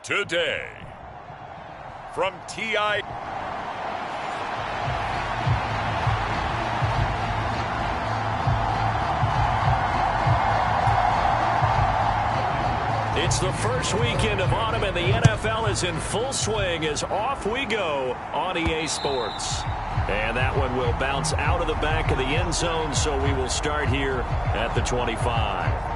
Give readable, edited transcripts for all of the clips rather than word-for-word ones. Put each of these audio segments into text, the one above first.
Today, from TI. It's the first weekend of autumn, and the NFL is in full swing as off we go on EA Sports. And that one will bounce out of the back of the end zone, so we will start here at the 25.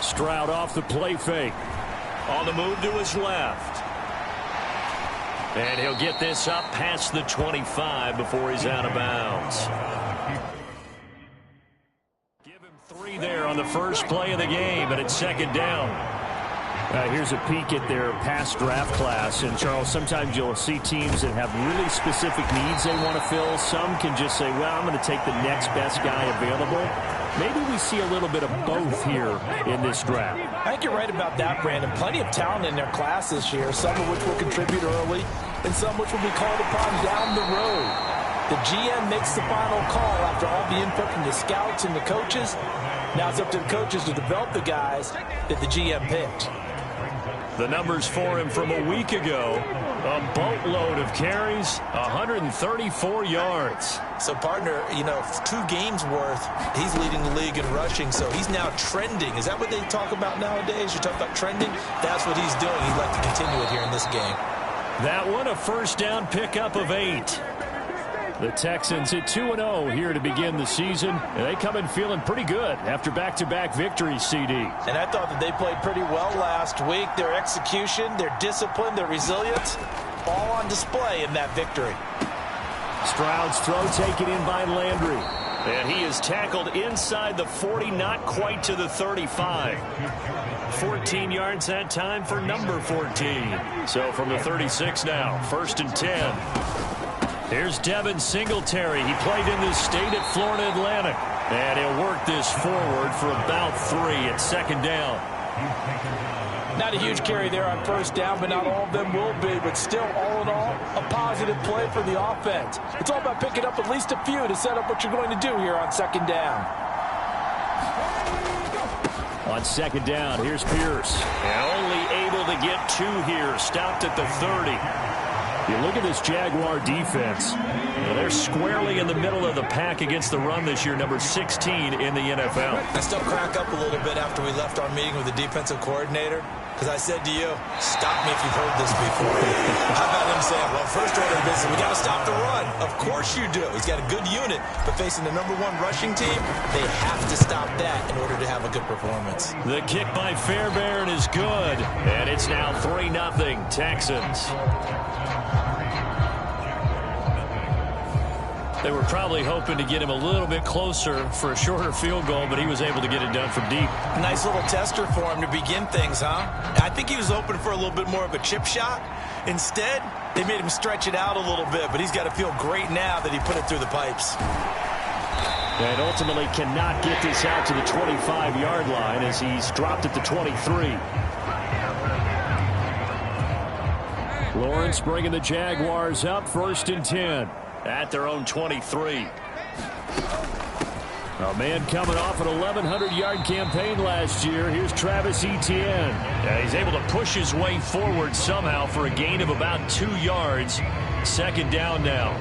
Stroud off the play fake. On the move to his left. And he'll get this up past the 25 before he's out of bounds. Give him 3 there on the first play of the game, and it's second down. Here's a peek at their past draft class. And, Charles, sometimes you'll see teams that have really specific needs they want to fill. Some can just say, well, I'm going to take the next best guy available. Maybe we see a little bit of both here in this draft. I think you're right about that, Brandon. Plenty of talent in their class this year, some of which will contribute early and some which will be called upon down the road. The GM makes the final call after all the input from the scouts and the coaches. Now it's up to the coaches to develop the guys that the GM picked. The numbers for him from a week ago, a boatload of carries, 134 yards. So, partner, 2 games worth, he's leading the league in rushing, so he's now trending. Is that what they talk about nowadays? You talk about trending? That's what he's doing. He'd like to continue it here in this game. That one, a first down pickup of 8. The Texans at 2-0 here to begin the season, and they come in feeling pretty good after back-to-back victories, CD. And I thought that they played pretty well last week. Their execution, their discipline, their resilience, all on display in that victory. Stroud's throw taken in by Landry. And he is tackled inside the 40, not quite to the 35. 14 yards that time for number 14. So from the 36 now, 1st and 10. Here's Devin Singletary. He played in this state at Florida Atlantic. And he'll work this forward for about 3 at second down. Not a huge carry there on first down, but not all of them will be. But still, all in all, a positive play for the offense. It's all about picking up at least a few to set up what you're going to do here on second down. On second down, here's Pierce. And only able to get 2 here. Stopped at the 30. You look at this Jaguar defense. They're squarely in the middle of the pack against the run this year, number 16 in the NFL. I still crack up a little bit after we left our meeting with the defensive coordinator, because I said to you, stop me if you've heard this before. How about him saying, well, first order of business, we got to stop the run. Of course you do. He's got a good unit, but facing the number 1 rushing team, they have to stop that in order to have a good performance. The kick by Fairbairn is good, and it's now 3-0 Texans. They were probably hoping to get him a little bit closer for a shorter field goal, but he was able to get it done from deep. Nice little tester for him to begin things, huh? I think he was hoping for a little bit more of a chip shot. Instead, they made him stretch it out a little bit, but he's got to feel great now that he put it through the pipes. And ultimately cannot get this out to the 25-yard line as he's dropped at the 23. Lawrence bringing the Jaguars up, 1st and 10. At their own 23. A man coming off an 1,100-yard campaign last year. Here's Travis Etienne. He's able to push his way forward somehow for a gain of about 2 yards. Second down now.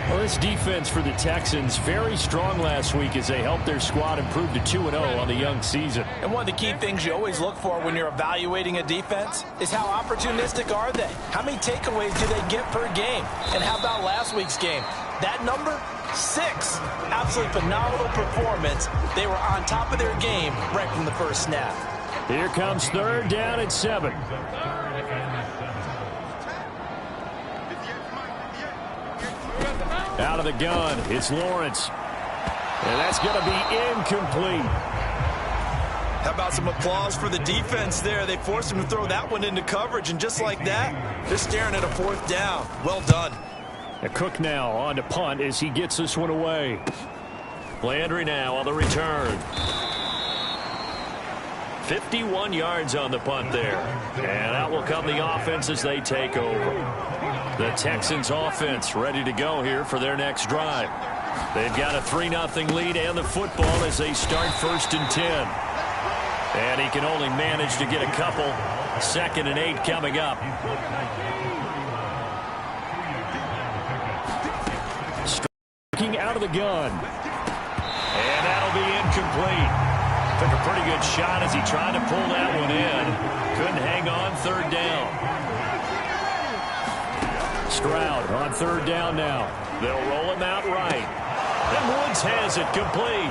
Well, this defense for the Texans, very strong last week as they helped their squad improve to 2-0 on the young season. And one of the key things you always look for when you're evaluating a defense is how opportunistic are they? How many takeaways do they get per game? And how about last week's game? That number, 6. Absolutely phenomenal performance. They were on top of their game right from the first snap. Here comes 3rd down and 7. Out of the gun, it's Lawrence. And that's going to be incomplete. How about some applause for the defense there? They forced him to throw that one into coverage, and just like that, they're staring at a 4th down. Well done. A Cook now on to punt as he gets this one away. Landry now on the return. 51 yards on the punt there. And out will come the offense as they take over. The Texans offense ready to go here for their next drive. They've got a 3-0 lead and the football as they start 1st and 10. And he can only manage to get a couple. 2nd and 8 coming up. Striking out of the gun. And that'll be incomplete. Took a pretty good shot as he tried to pull that one in. Couldn't hang on 3rd down. Stroud on 3rd down now. They'll roll him out right. And Woods has it complete.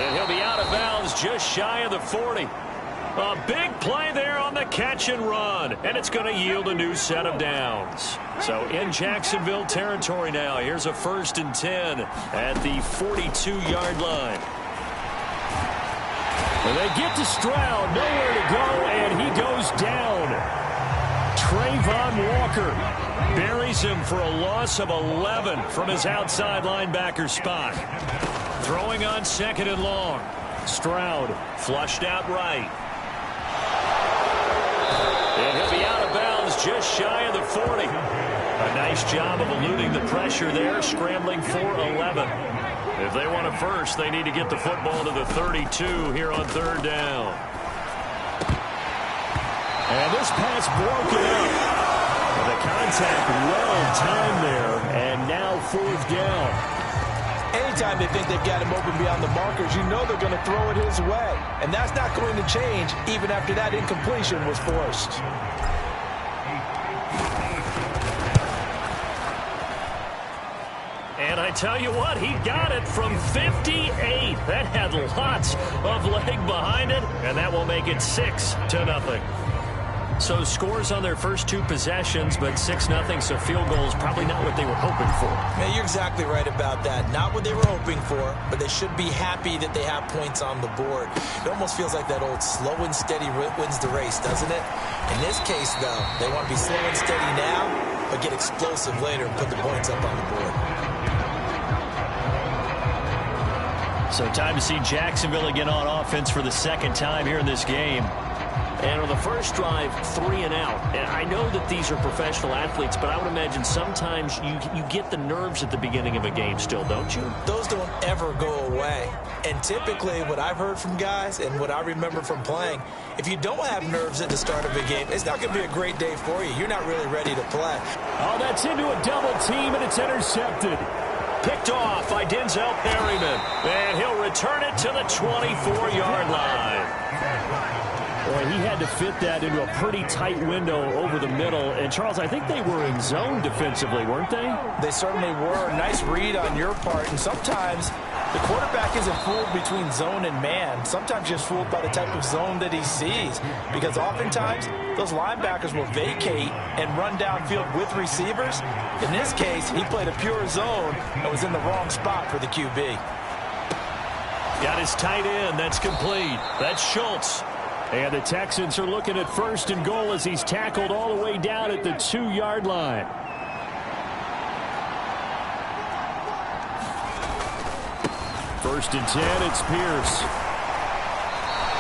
And he'll be out of bounds just shy of the 40. A big play there on the catch and run. And it's going to yield a new set of downs. So in Jacksonville territory now. Here's a 1st and 10 at the 42-yard line. And they get to Stroud. Nowhere to go. And he goes down. Trayvon Walker buries him for a loss of 11 from his outside linebacker spot. Throwing on 2nd and long. Stroud flushed out right. And he'll be out of bounds just shy of the 40. A nice job of eluding the pressure there, scrambling for 11. If they want a first, they need to get the football to the 32 here on 3rd down. And this pass broken up. The contact well timed there, and now 4th down. Anytime they think they've got him open beyond the markers, you know they're going to throw it his way. And that's not going to change even after that incompletion was forced. And I tell you what, he got it from 58. That had lots of leg behind it, and that will make it 6-0. So scores on their first 2 possessions, but 6-0, so field goals probably not what they were hoping for. Man, you're exactly right about that. Not what they were hoping for, but they should be happy that they have points on the board. It almost feels like that old slow and steady wins the race, doesn't it? In this case, though, they want to be slow and steady now, but get explosive later and put the points up on the board. So time to see Jacksonville again on offense for the 2nd time here in this game. And on the first drive, 3 and out. And I know that these are professional athletes, but I would imagine sometimes you get the nerves at the beginning of a game still, don't you? Those don't ever go away. And typically what I've heard from guys and what I remember from playing, if you don't have nerves at the start of a game, it's not going to be a great day for you. You're not really ready to play. Oh, that's into a double team, and it's intercepted. Picked off by Denzel Perryman. And he'll return it to the 24-yard line. Boy, he had to fit that into a pretty tight window over the middle. And, Charles, I think they were in zone defensively, weren't they? They certainly were. Nice read on your part. And sometimes the quarterback isn't fooled between zone and man. Sometimes just fooled by the type of zone that he sees. Because oftentimes, those linebackers will vacate and run downfield with receivers. In this case, he played a pure zone and was in the wrong spot for the QB. Got his tight end. That's complete. That's Schultz. And the Texans are looking at 1st and goal as he's tackled all the way down at the 2-yard line. First and 10, it's Pierce.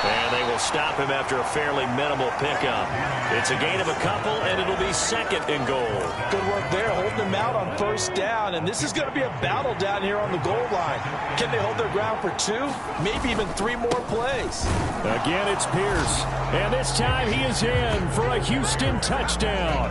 And they will stop him after a fairly minimal pickup. It's a gain of a couple, and it'll be 2nd and goal. Good work there, holding them out on 1st down. And this is going to be a battle down here on the goal line. Can they hold their ground for 2, maybe even 3 more plays? Again, it's Pierce. And this time he is in for a Houston touchdown.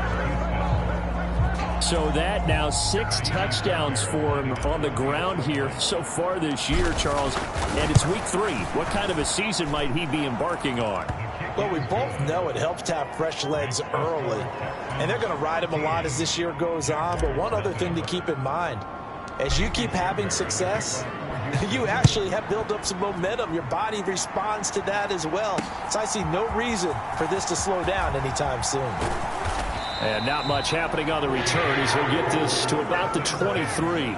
So that now 6 touchdowns for him on the ground here so far this year, Charles. And it's week 3. What kind of a season might he be embarking on? Well, we both know it helps to have fresh legs early. And they're going to ride him a lot as this year goes on. But one other thing to keep in mind, as you keep having success, you actually have built up some momentum. Your body responds to that as well. So I see no reason for this to slow down anytime soon. And not much happening on the return as he'll get this to about the 23.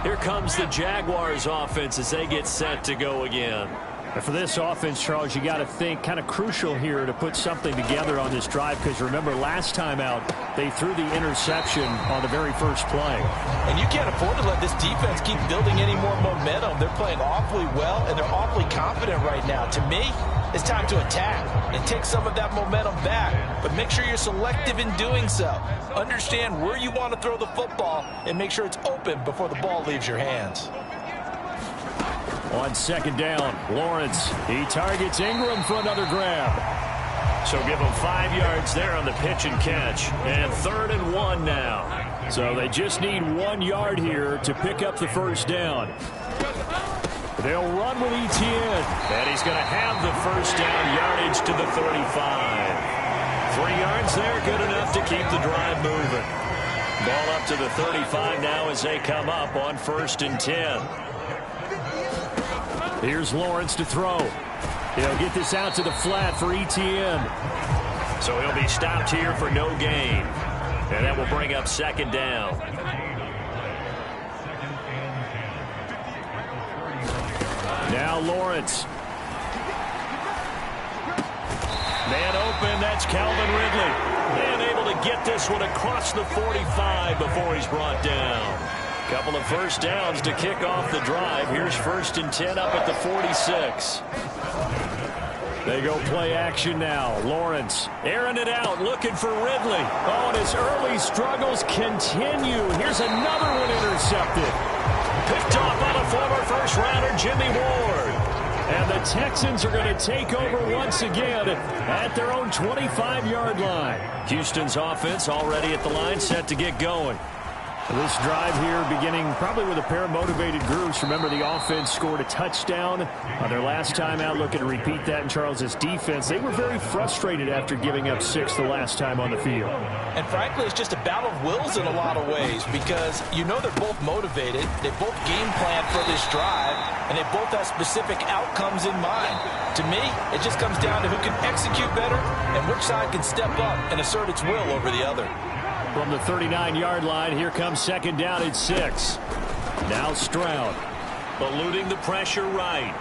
Here comes the Jaguars offense as they get set to go again. And for this offense, Charles, you got to think kind of crucial here to put something together on this drive, because remember last time out they threw the interception on the very first play. And you can't afford to let this defense keep building any more momentum. They're playing awfully well, and they're awfully confident right now. To me, it's time to attack and take some of that momentum back. But make sure you're selective in doing so. Understand where you want to throw the football and make sure it's open before the ball leaves your hands. On second down, Lawrence, he targets Ingram for another grab. So give him 5 yards there on the pitch and catch. And 3rd and 1 now. So they just need 1 yard here to pick up the first down. They'll run with Etienne. And he's going to have the first down, yardage to the 35. 3 yards there, good enough to keep the drive moving. Ball up to the 35 now as they come up on 1st and 10. Here's Lawrence to throw. He'll get this out to the flat for Etienne. So he'll be stopped here for no gain. And that will bring up 2nd down. Now Lawrence. Man open, that's Calvin Ridley. And able to get this one across the 45 before he's brought down. Couple of first downs to kick off the drive. Here's 1st and 10 up at the 46. They go play action now. Lawrence airing it out, looking for Ridley. Oh, and his early struggles continue. Here's another one intercepted. Picked off by the former first-rounder Jimmy Ward. And the Texans are going to take over once again at their own 25-yard line. Houston's offense already at the line, set to get going. This drive here beginning probably with a pair of motivated groups. Remember, the offense scored a touchdown on their last time out. Looking to repeat that in Charles's defense. They were very frustrated after giving up 6 the last time on the field. And frankly, it's just a battle of wills in a lot of ways, because you know they're both motivated. They both game plan for this drive, and they both have specific outcomes in mind. To me, it just comes down to who can execute better and which side can step up and assert its will over the other. From the 39-yard line, here comes 2nd down at 6. Now Stroud. Eluding the pressure right.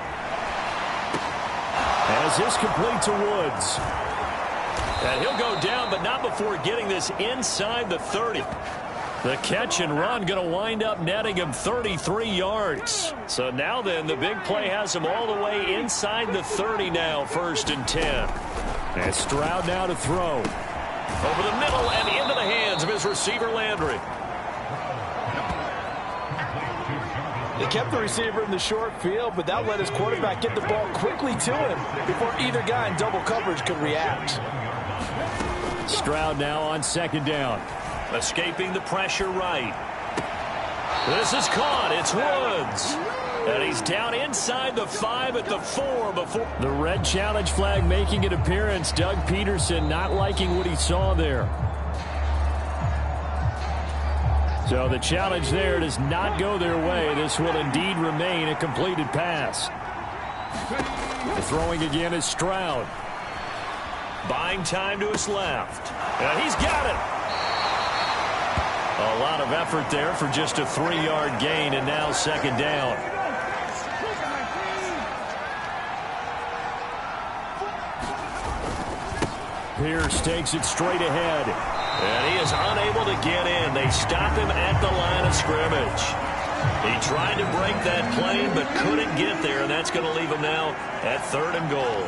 As this complete to Woods. And he'll go down, but not before getting this inside the 30. The catch and run going to wind up netting him 33 yards. So now then, the big play has him all the way inside the 30 now, 1st and 10. And Stroud now to throw. Over the middle and into the hands of his receiver, Landry. They kept the receiver in the short field, but that let his quarterback get the ball quickly to him before either guy in double coverage could react. Stroud now on 2nd down. Escaping the pressure right. This is caught. It's Woods. And he's down inside the 5 at the 4 before. The red challenge flag making an appearance. Doug Peterson not liking what he saw there. So the challenge there does not go their way. This will indeed remain a completed pass. The throwing again is Stroud. Buying time to his left. And he's got it. A lot of effort there for just a 3-yard gain, and now 2nd down. Pierce takes it straight ahead. And he is unable to get in. They stop him at the line of scrimmage. He tried to break that plane but couldn't get there, and that's going to leave him now at 3rd and goal.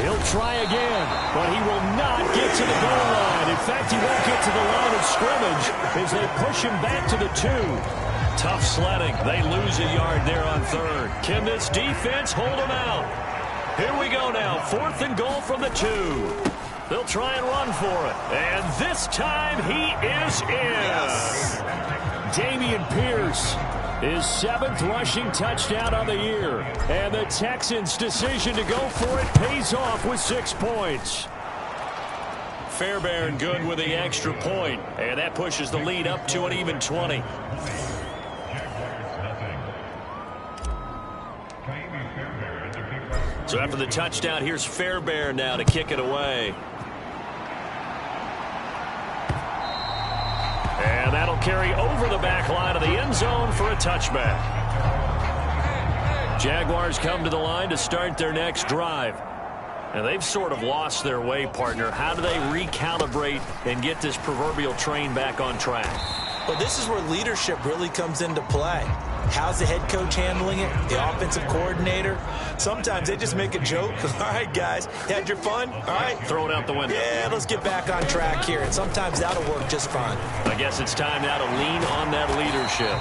He'll try again, but he will not get to the goal line. In fact, he won't get to the line of scrimmage as they push him back to the 2. Tough sledding. They lose a yard there on 3rd. Can this defense hold him out? Here we go now. 4th and goal from the 2. They'll try and run for it. And this time he is in. Yes. Dameon Pierce, his 7th rushing touchdown on the year. And the Texans' decision to go for it pays off with 6 points. Fairbairn good with the extra point. And that pushes the lead up to an even 20. So after the touchdown, here's Fairbairn now to kick it away. And that'll carry over the back line of the end zone for a touchback. Jaguars come to the line to start their next drive. And they've sort of lost their way, partner. How do they recalibrate and get this proverbial train back on track? Well, this is where leadership really comes into play. How's the head coach handling it? The offensive coordinator? Sometimes they just make a joke. All right, guys, had your fun? All right. Throw it out the window. Yeah, let's get back on track here. And sometimes that'll work just fine. I guess it's time now to lean on that leadership.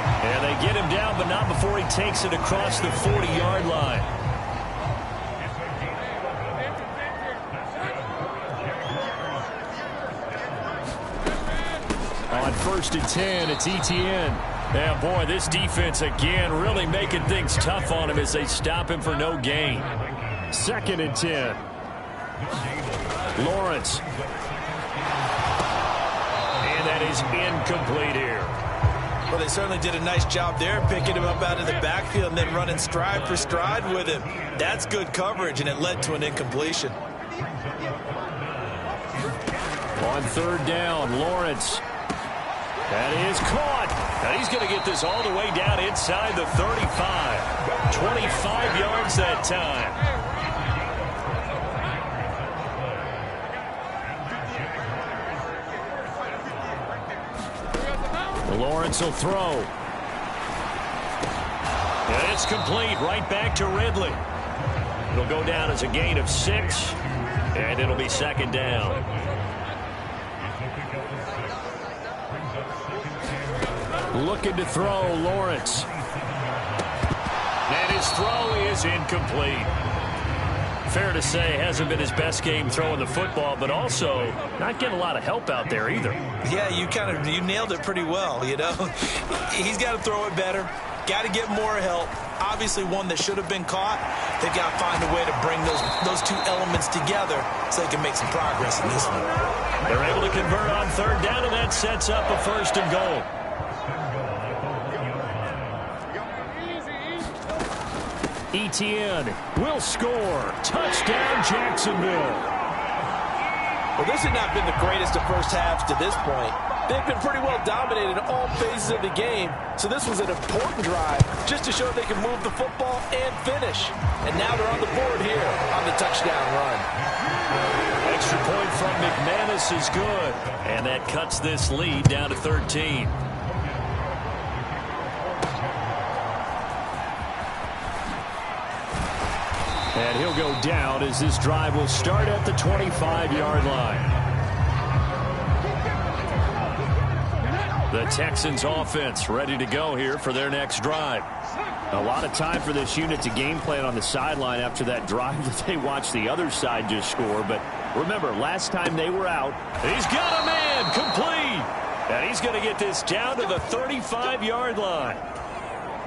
And they get him down, but not before he takes it across the 40-yard line. On 1st and 10, it's Etienne. Yeah, boy, this defense again really making things tough on him as they stop him for no gain. 2nd and 10. Lawrence. And that is incomplete here. Well, they certainly did a nice job there, picking him up out of the backfield and then running stride for stride with him. That's good coverage, and it led to an incompletion. On 3rd down, Lawrence. That is caught. And he's going to get this all the way down inside the 35. 25 yards that time. Lawrence will throw. And it's complete right back to Ridley. It'll go down as a gain of 6, and it'll be 2nd down. Looking to throw, Lawrence. And his throw is incomplete. Fair to say, hasn't been his best game throwing the football, but also not getting a lot of help out there either. Yeah, you nailed it pretty well, you know. He's got to throw it better. Got to get more help. Obviously one that should have been caught. They've got to find a way to bring those two elements together so they can make some progress in this one. They're able to convert on 3rd down, and that sets up a 1st and goal. Etienne will score. Touchdown, Jacksonville. Well, this had not been the greatest of first halves to this point. They've been pretty well dominated in all phases of the game, so this was an important drive just to show they can move the football and finish. And now they're on the board here on the touchdown run. Extra point from McManus is good, and that cuts this lead down to 13. And he'll go down as this drive will start at the 25-yard line. The Texans offense ready to go here for their next drive. A lot of time for this unit to game plan on the sideline after that drive that they watched the other side just score. But remember, last time they were out, he's got a man complete. And he's going to get this down to the 35-yard line.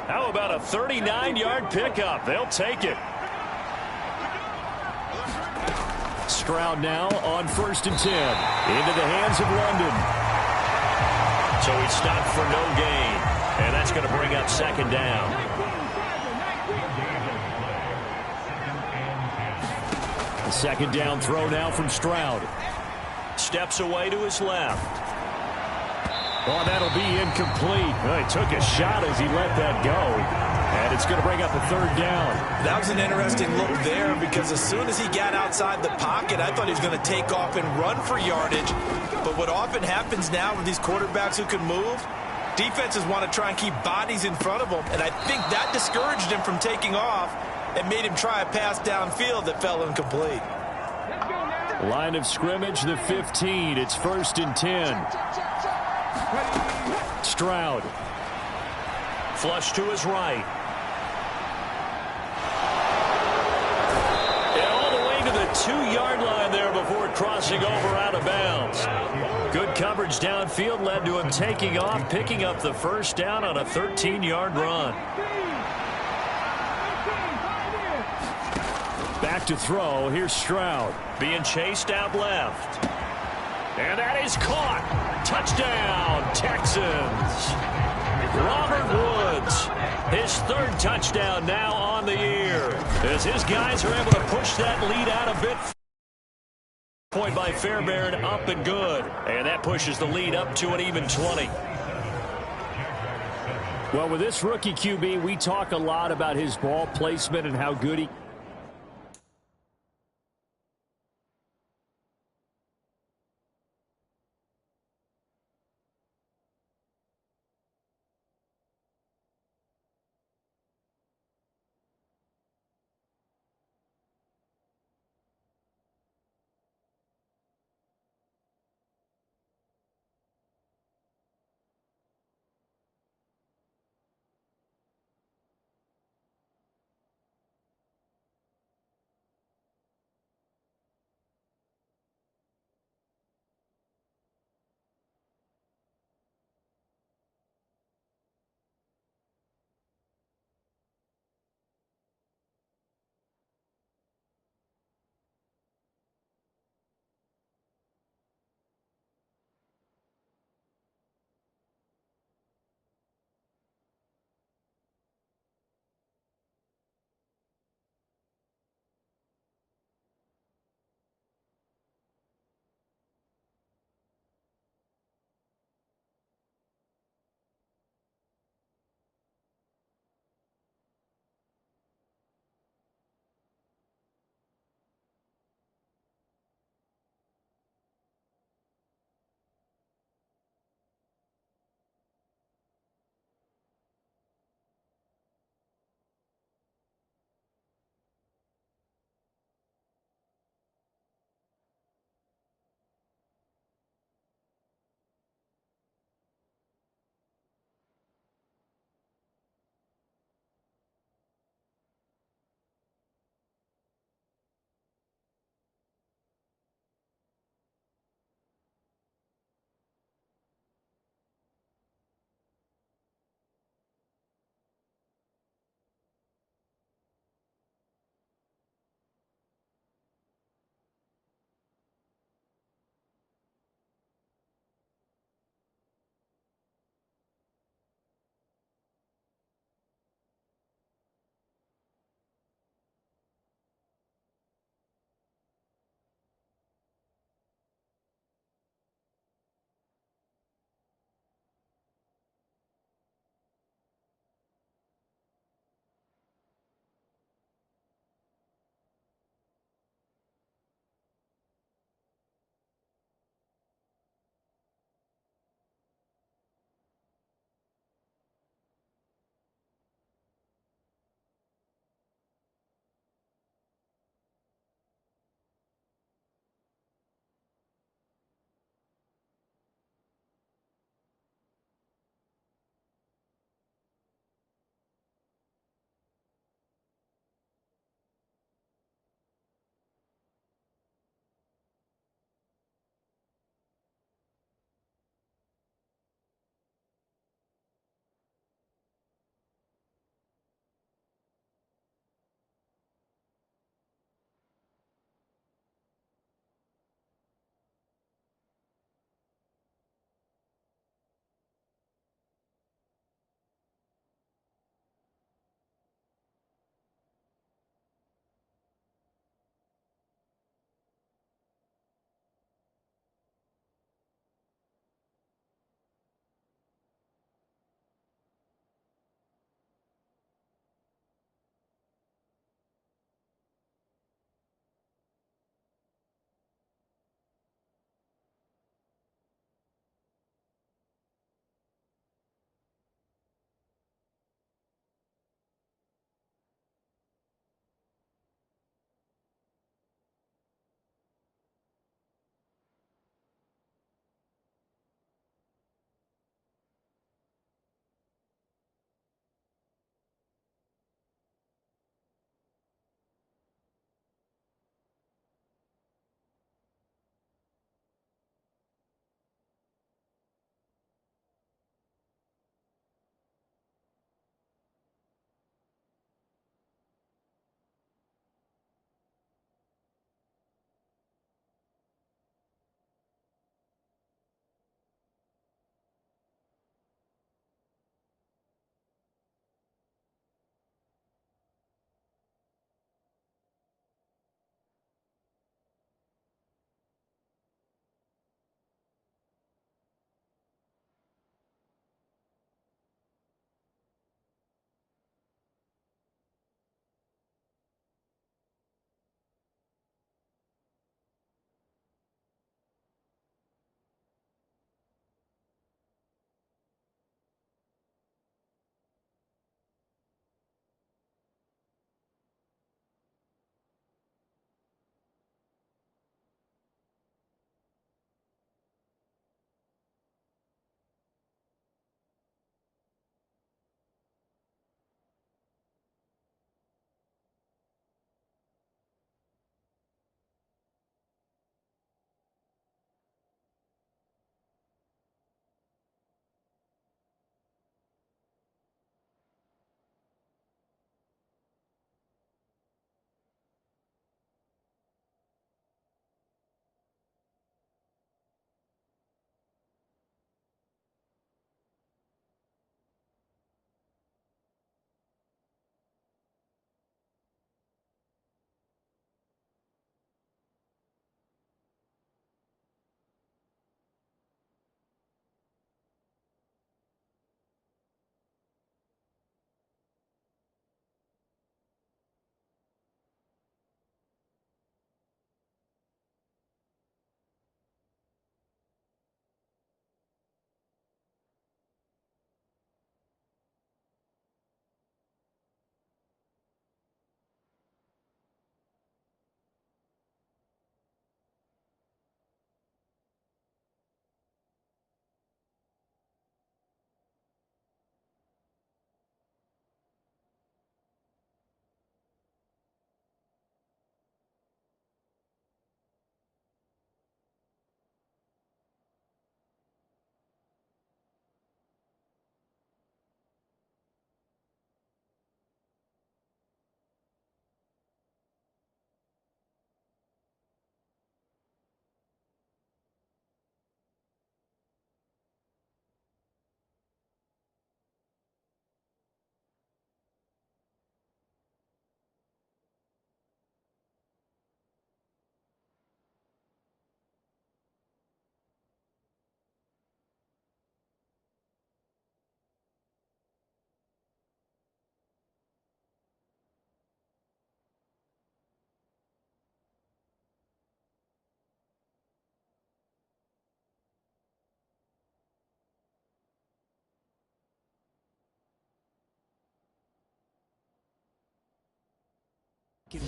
How about a 39-yard pickup? They'll take it. Stroud now on 1st and 10. Into the hands of London. So he stopped for no gain. And that's going to bring up 2nd down. The 2nd down throw now from Stroud. Steps away to his left. Oh, that'll be incomplete. Well, he took a shot as he let that go. And it's going to bring up a 3rd down. That was an interesting look there because as soon as he got outside the pocket, I thought he was going to take off and run for yardage. But what often happens now with these quarterbacks who can move, defenses want to try and keep bodies in front of them. And I think that discouraged him from taking off and made him try a pass downfield that fell incomplete. Line of scrimmage, the 15. It's 1st and 10. Stroud. Flush to his right. And all the way to the 2-yard line there before crossing over out of bounds. Good coverage downfield led to him taking off, picking up the 1st down on a 13-yard run. Back to throw. Here's Stroud. Being chased out left. And that is caught. Touchdown, Texans. Robert Woods, his 3rd touchdown now on the year. As his guys are able to push that lead out a bit. Point by Fairbairn, up and good. And that pushes the lead up to an even 20. Well, with this rookie QB, we talk a lot about his ball placement and how good he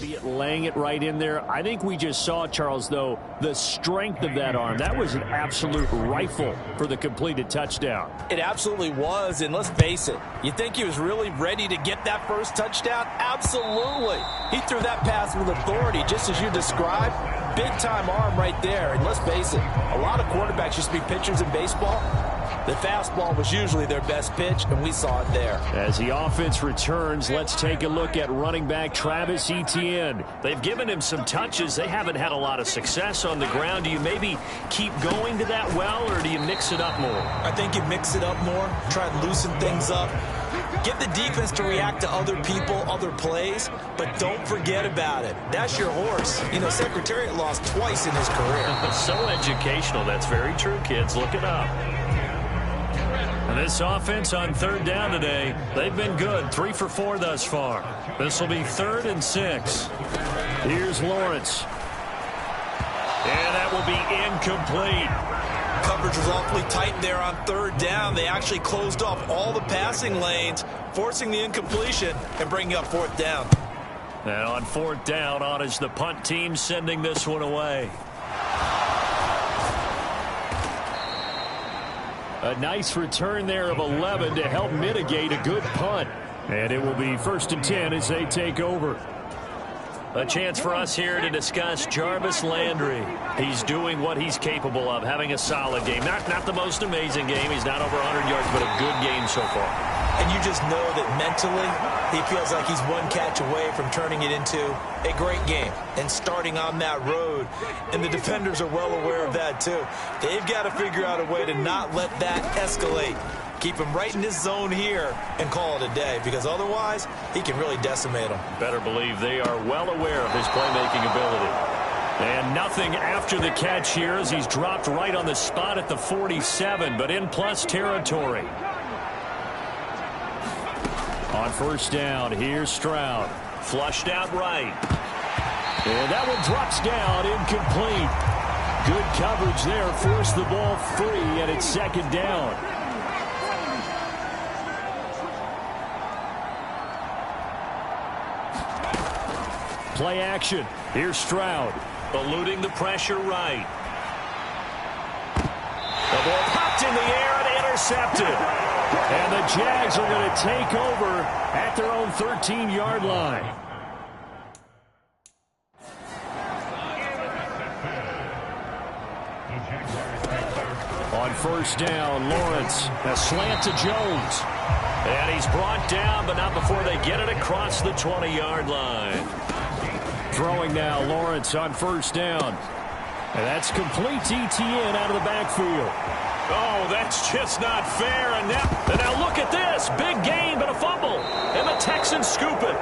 Be it laying it right in there. I think we just saw, Charles, though, the strength of that arm. That was an absolute rifle for the completed touchdown. It absolutely was, and let's face it, you think he was really ready to get that first touchdown? Absolutely. He threw that pass with authority, just as you described. Big-time arm right there, and let's face it, a lot of quarterbacks used to be pitchers in baseball. The fastball was usually their best pitch, and we saw it there. As the offense returns, let's take a look at running back Travis Etienne. They've given him some touches. They haven't had a lot of success on the ground. Do you maybe keep going to that well, or do you mix it up more? I think you mix it up more, try and loosen things up. Get the defense to react to other people, other plays, but don't forget about it. That's your horse. You know, Secretariat lost twice in his career. So educational. That's very true, kids. Look it up. And this offense on third down today, they've been good. 3 for 4 thus far. This will be 3rd and 6. Here's Lawrence. And that will be incomplete. Coverage was awfully tight there on 3rd down. They actually closed off all the passing lanes, forcing the incompletion and bringing up 4th down. And on 4th down, on is the punt team sending this one away. A nice return there of 11 to help mitigate a good punt. And it will be 1st and 10 as they take over. A chance for us here to discuss Jarvis Landry. He's doing what he's capable of, having a solid game. Not the most amazing game. He's not over 100 yards, but a good game so far. And you just know that mentally he feels like he's one catch away from turning it into a great game and starting on that road. And the defenders are well aware of that too. They've got to figure out a way to not let that escalate. Keep him right in this zone here and call it a day, because otherwise he can really decimate them. Better believe they are well aware of his playmaking ability. And nothing after the catch here as he's dropped right on the spot at the 47, but in plus territory. On 1st down, here's Stroud. Flushed out right. And that one drops down, incomplete. Good coverage there, forced the ball free, and it's 2nd down. Play action. Here's Stroud. Eluding the pressure right. The ball popped in the air and intercepted. And the Jags are going to take over at their own 13-yard line. On 1st down, Lawrence. A slant to Jones. And he's brought down, but not before they get it across the 20-yard line. Throwing now, Lawrence on 1st down. And that's complete to Etienne out of the backfield. Oh, that's just not fair. And now look at this. Big gain, but a fumble. And the Texans scoop it.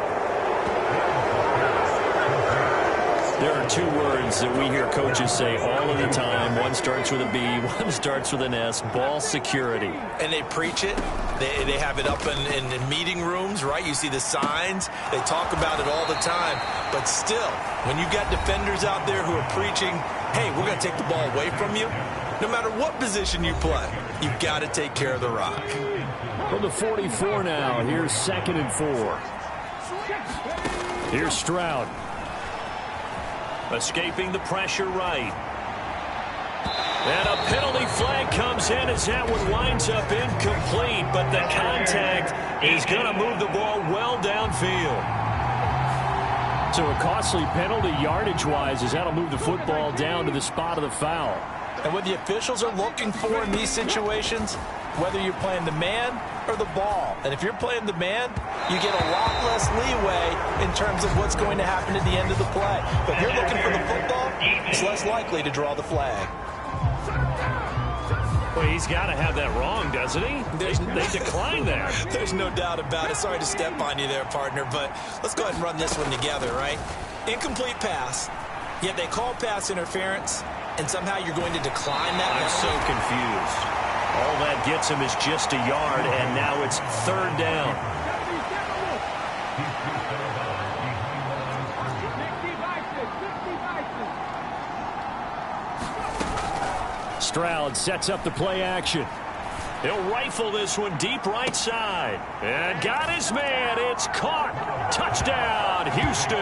There are 2 words that we hear coaches say all of the time. One starts with a B, one starts with an S. Ball security. And they preach it. They have it up in meeting rooms, right? You see the signs. They talk about it all the time. But still, when you got defenders out there who are preaching, hey, we're going to take the ball away from you, no matter what position you play, you've got to take care of the rock. From the 44 now, here's 2nd and 4. Here's Stroud. Escaping the pressure right. And a penalty flag comes in as that one winds up incomplete, but the contact is going to move the ball well downfield. So a costly penalty yardage-wise as that'll move the football down to the spot of the foul. And what the officials are looking for in these situations, whether you're playing the man or the ball. And if you're playing the man, you get a lot less leeway in terms of what's going to happen at the end of the play. But if you're looking for the football, it's less likely to draw the flag. Well, he's got to have that wrong, doesn't he? They declined that. There's no doubt about it. Sorry to step on you there, partner, but let's go ahead and run this one together, right? Incomplete pass, yet they call pass interference, and somehow you're going to decline that. I'm so confused. All that gets him is just a yard, and now it's 3rd down. Stroud sets up the play action. He'll rifle this one deep right side. And got his man. It's caught. Touchdown, Houston.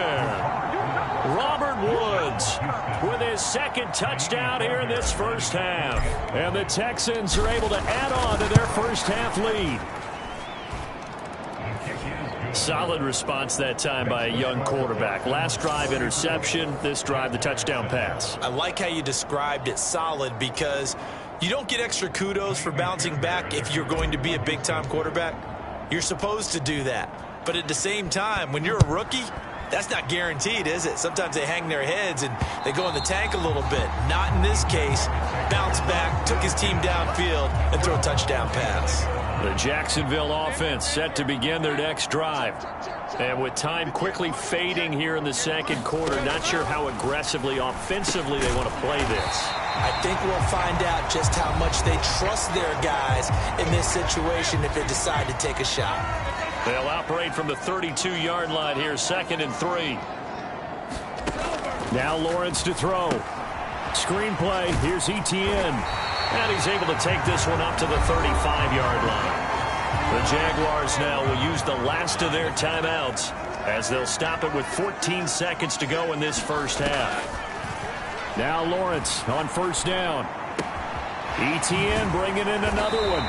Robert Woods with his second touchdown here in this first half. And the Texans are able to add on to their first half lead. Solid response that time by a young quarterback. Last drive, interception. This drive, the touchdown pass. I like how you described it, solid, because you don't get extra kudos for bouncing back if you're going to be a big-time quarterback. You're supposed to do that. But at the same time, when you're a rookie, that's not guaranteed, is it? Sometimes they hang their heads and they go in the tank a little bit. Not in this case. Bounce back, took his team downfield, and throw a touchdown pass. The Jacksonville offense set to begin their next drive. And with time quickly fading here in the second quarter, not sure how aggressively, offensively they want to play this. I think we'll find out just how much they trust their guys in this situation if they decide to take a shot. They'll operate from the 32-yard line here, 2nd and 3. Now Lawrence to throw. Screenplay, here's Etienne. And he's able to take this one up to the 35-yard line. The Jaguars now will use the last of their timeouts as they'll stop it with 14 seconds to go in this first half. Now Lawrence on first down. Etienne bringing in another one.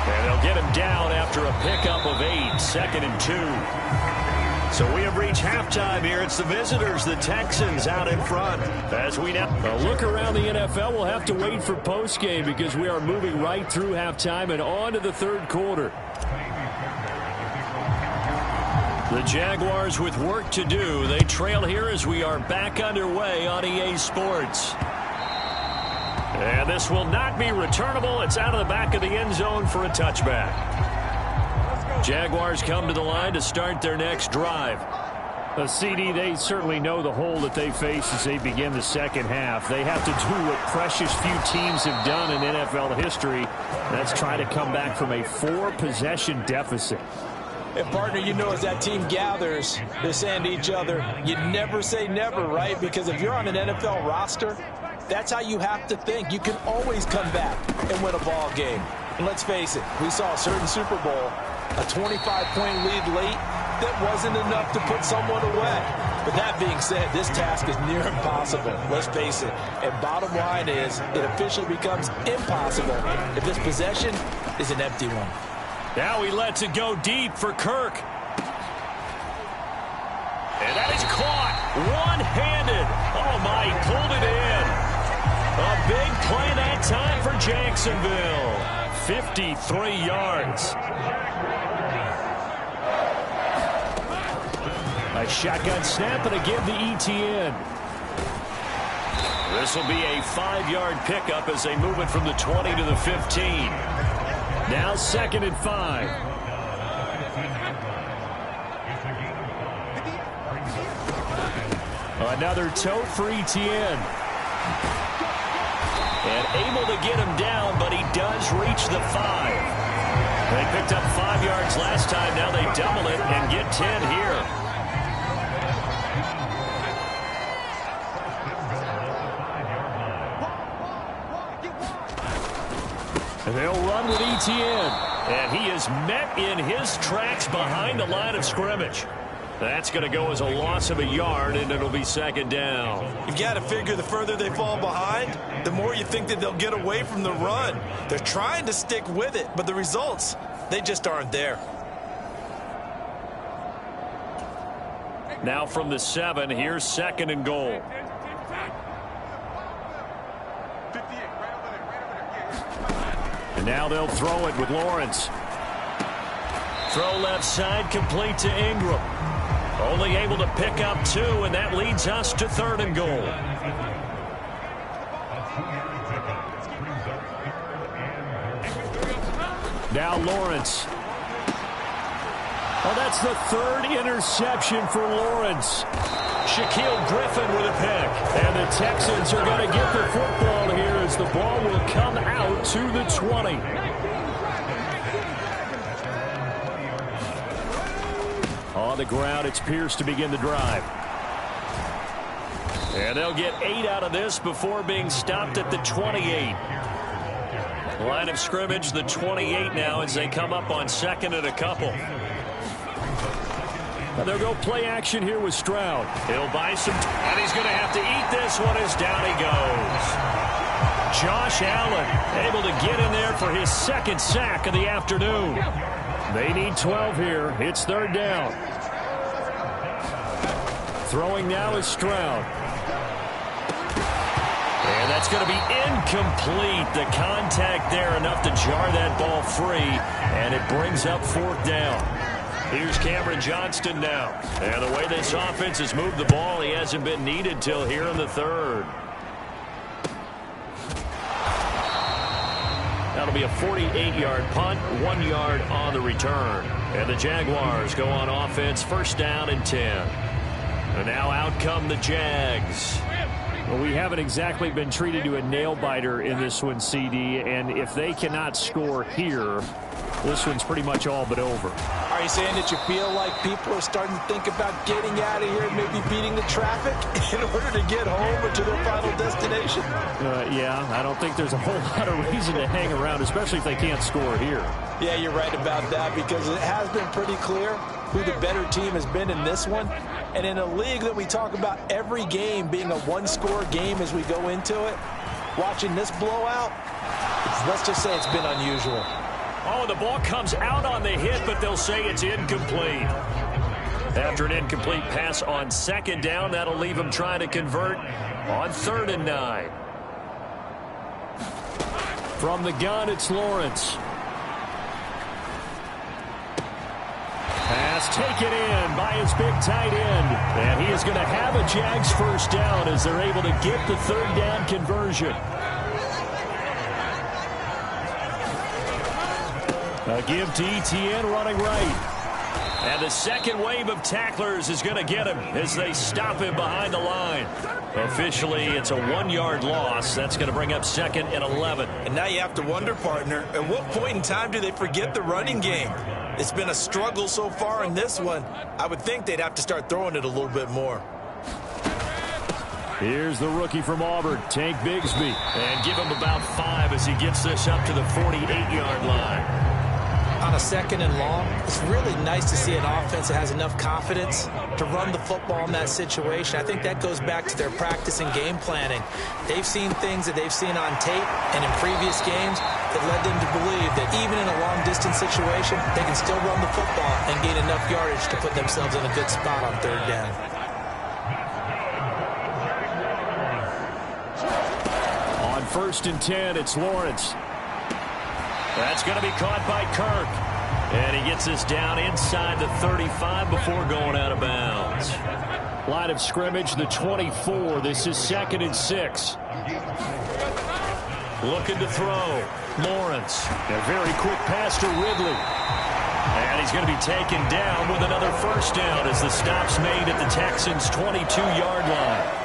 And they'll get him down after a pickup of 8, 2nd and 2. So we have reached halftime here. It's the visitors, the Texans, out in front. As we now look around the NFL, we'll have to wait for postgame because we are moving right through halftime and on to the third quarter. The Jaguars with work to do. They trail here as we are back underway on EA Sports. And this will not be returnable. It's out of the back of the end zone for a touchback. Jaguars come to the line to start their next drive. CD, they certainly know the hole that they face as they begin the second half. They have to do what precious few teams have done in NFL history. That's try to come back from a 4-possession deficit. And, partner, you know, as that team gathers, they're saying to each other, you never say never, right? Because if you're on an NFL roster, that's how you have to think. You can always come back and win a ball game. And let's face it, we saw a certain Super Bowl, a 25-point lead late, that wasn't enough to put someone away. But that being said, this task is near impossible. Let's face it. And bottom line is, it officially becomes impossible if this possession is an empty one. Now he lets it go deep for Kirk. And that is caught one-handed. Oh, my, he pulled it in. A big play that time for Jacksonville. 53 yards. A shotgun snap and again to Etienne. This will be a 5-yard pickup as they move it from the 20 to the 15. Now 2nd and 5. Another tote for Etienne. And able to get him down, but he does reach the 5. They picked up 5 yards last time. Now they double it and get 10 here. They'll run with Etienne. And he is met in his tracks behind the line of scrimmage. That's going to go as a loss of a yard, and it'll be 2nd down. You've got to figure the further they fall behind, the more you think that they'll get away from the run. They're trying to stick with it, but the results, they just aren't there. Now from the 7, here's 2nd and goal. And now they'll throw it with Lawrence. Throw left side, complete to Ingram. Only able to pick up 2, and that leads us to 3rd and goal. Now Lawrence. Oh, that's the 3rd interception for Lawrence. Shaquille Griffin with a pick. And the Texans are going to get the football here as the ball will come out to the 20. On the ground, it's Pierce to begin the drive. And they'll get 8 out of this before being stopped at the 28. Line of scrimmage, the 28 now as they come up on 2nd and a couple. They'll go play action here with Stroud. He'll buy some, and he's going to have to eat this one as down he goes. Josh Allen able to get in there for his second sack of the afternoon. They need 12 here. It's third down. Throwing now is Stroud. And that's going to be incomplete. The contact there enough to jar that ball free, and it brings up fourth down. Here's Cameron Johnston now. And the way this offense has moved the ball, he hasn't been needed till here in the third. That'll be a 48-yard punt, 1 yard on the return. And the Jaguars go on offense, first down and 10. And now out come the Jags. Well, we haven't exactly been treated to a nail-biter in this one, CD. And if they cannot score here, this one's pretty much all but over. Are you saying that you feel like people are starting to think about getting out of here and maybe beating the traffic in order to get home or to their final destination? Yeah, I don't think there's a whole lot of reason to hang around, especially if they can't score here. Yeah, you're right about that, because it has been pretty clear who the better team has been in this one. And in a league that we talk about every game being a one-score game as we go into it, watching this blowout, let's just say it's been unusual. Oh, the ball comes out on the hit, but they'll say it's incomplete. After an incomplete pass on second down, that'll leave them trying to convert on 3rd and 9. From the gun, it's Lawrence. Pass taken in by his big tight end. And he is going to have a Jags first down as they're able to get the 3rd down conversion. A give to Etienne running right. And the second wave of tacklers is going to get him as they stop him behind the line. Officially, it's a 1 yard loss. That's going to bring up 2nd and 11. And now you have to wonder, partner, at what point in time do they forget the running game? It's been a struggle so far in this one. I would think they'd have to start throwing it a little bit more. Here's the rookie from Auburn, Tank Bigsby. And give him about 5 as he gets this up to the 48-yard line. On a 2nd and long, it's really nice to see an offense that has enough confidence to run the football in that situation. I think that goes back to their practice and game planning. They've seen things that they've seen on tape and in previous games that led them to believe that even in a long-distance situation, they can still run the football and gain enough yardage to put themselves in a good spot on 3rd down. On 1st and 10, it's Lawrence. That's going to be caught by Kirk. And he gets this down inside the 35 before going out of bounds. Line of scrimmage, the 24. This is 2nd and 6. Looking to throw. Lawrence. A very quick pass to Ridley. And he's going to be taken down with another first down as the stop's made at the Texans' 22-yard line.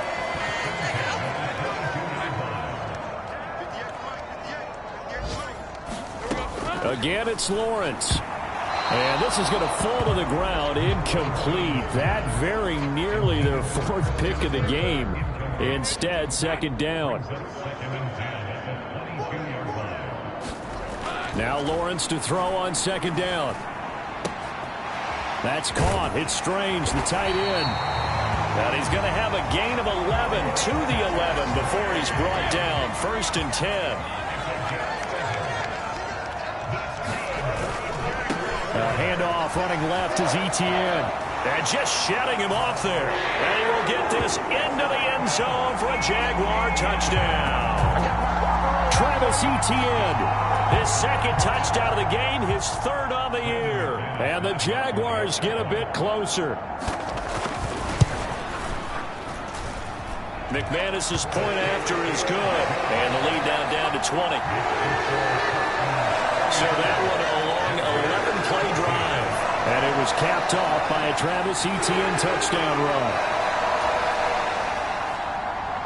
Again, it's Lawrence. And this is going to fall to the ground, incomplete. That very nearly their 4th pick of the game. Instead, 2nd down. Now Lawrence to throw on 2nd down. That's caught. It's Strange, the tight end. And he's going to have a gain of 11 to the 11 before he's brought down. 1st and 10. Handoff running left is Etienne. And just shutting him off there. And he will get this into the end zone for a Jaguar touchdown. Travis Etienne. His 2nd touchdown of the game, his 3rd on the year. And the Jaguars get a bit closer. McManus's point after is good. And the lead down to 20. So that one a long 11-play drive. And it was capped off by a Travis Etienne touchdown run.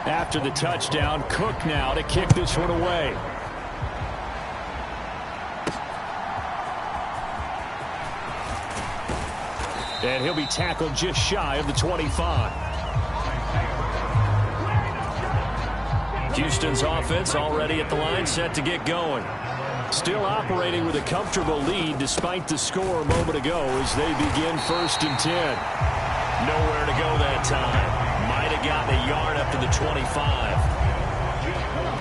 After the touchdown, Cook now to kick this one away. And he'll be tackled just shy of the 25. Houston's offense already at the line, set to get going. Still operating with a comfortable lead despite the score a moment ago as they begin 1st and 10. Nowhere to go that time. Might have gotten a yard up to the 25.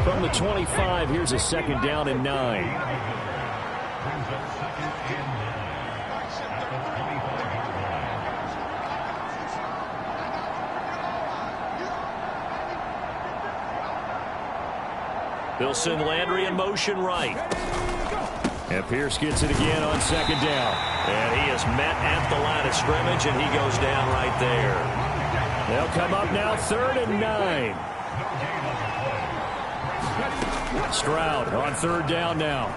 From the 25, here's a 2nd down and 9. They'll send Landry in motion right. And Pierce gets it again on 2nd down. And he is met at the line of scrimmage, and he goes down right there. They'll come up now 3rd and 9. Stroud on 3rd down now.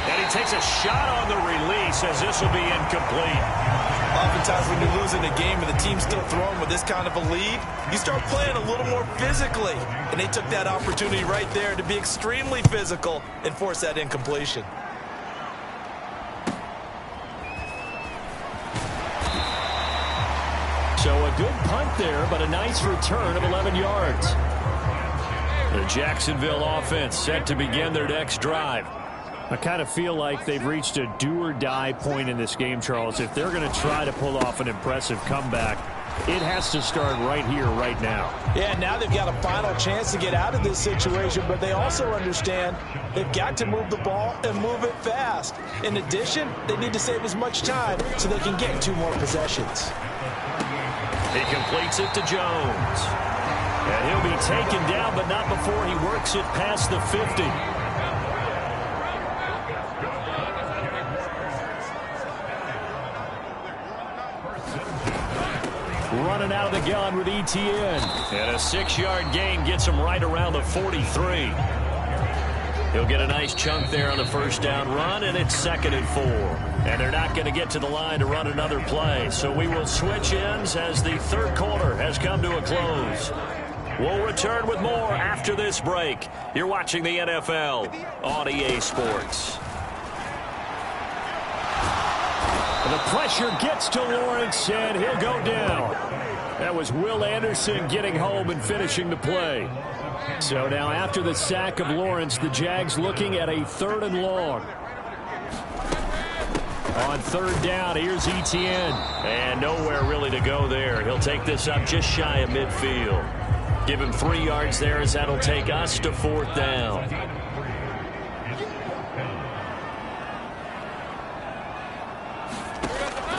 And he takes a shot on the release as this will be incomplete. Oftentimes when you're losing a game and the team's still throwing with this kind of a lead, you start playing a little more physically. And they took that opportunity right there to be extremely physical and force that incompletion. So a good punt there, but a nice return of 11 yards. The Jacksonville offense set to begin their next drive. I kind of feel like they've reached a do-or-die point in this game, Charles. If they're going to try to pull off an impressive comeback, it has to start right here, right now. Yeah, now they've got a final chance to get out of this situation, but they also understand they've got to move the ball and move it fast. In addition, they need to save as much time so they can get 2 more possessions. He completes it to Jones. And he'll be taken down, but not before he works it past the 50. Running out of the gun with ETN. And a 6-yard gain gets him right around the 43. He'll get a nice chunk there on the 1st down run, and it's 2nd and 4. And they're not going to get to the line to run another play. So we will switch ends as the 3rd quarter has come to a close. We'll return with more after this break. You're watching the NFL on EA Sports. The pressure gets to Lawrence, and he'll go down. That was Will Anderson getting home and finishing the play. So now after the sack of Lawrence, the Jags looking at a 3rd and long. On 3rd down, here's ETN. And nowhere really to go there. He'll take this up just shy of midfield. Give him 3 yards there as that'll take us to 4th down.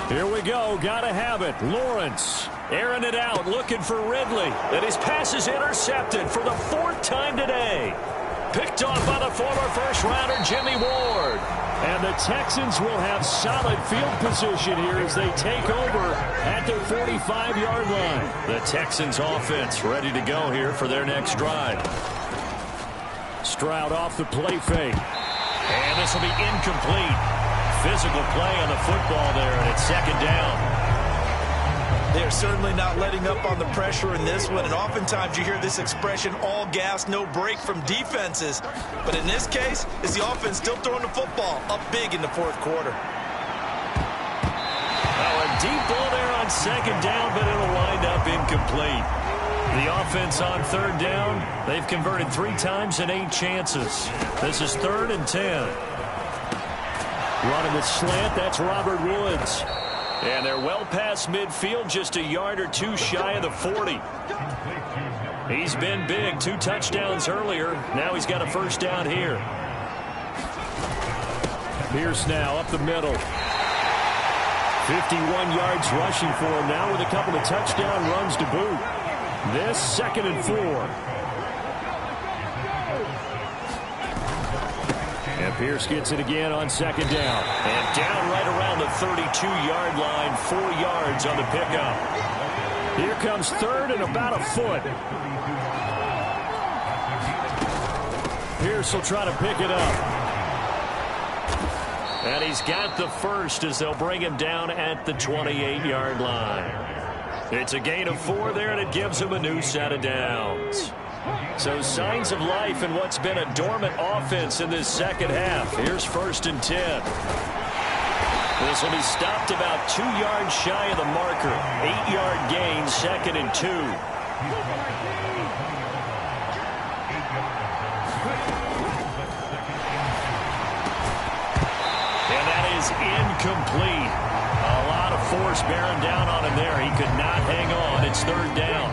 Here we go. Gotta have it. Lawrence airing it out, looking for Ridley. And his pass is intercepted for the 4th time today. Picked off by the former 1st-rounder Jimmy Ward. And the Texans will have solid field position here as they take over at their 45-yard line. The Texans offense ready to go here for their next drive. Stroud off the play fake. And this will be incomplete. Physical play on the football there, and it's 2nd down. They are certainly not letting up on the pressure in this one, and oftentimes you hear this expression, all gas, no break from defenses. But in this case, it's the offense still throwing the football up big in the 4th quarter. Oh, a deep ball there on 2nd down, but it'll wind up incomplete. The offense on 3rd down, they've converted 3 times in 8 chances. This is 3rd and 10. Running the slant, that's Robert Woods. And they're well past midfield, just a yard or 2 shy of the 40. He's been big, 2 touchdowns earlier. Now he's got a 1st down here. Pierce now up the middle. 51 yards rushing for him now with a couple of touchdown runs to boot. This 2nd and 4. And Pierce gets it again on 2nd down. And down right around the 32-yard line, 4 yards on the pickup. Here comes 3rd and about a foot. Pierce will try to pick it up. And he's got the 1st as they'll bring him down at the 28-yard line. It's a gain of 4 there, and it gives him a new set of downs. So signs of life in what's been a dormant offense in this 2nd half. Here's 1st and 10. This will be stopped about 2 yards shy of the marker. 8-yard gain, 2nd and 2. And that is incomplete. A lot of force bearing down on him there. He could not hang on. It's third down.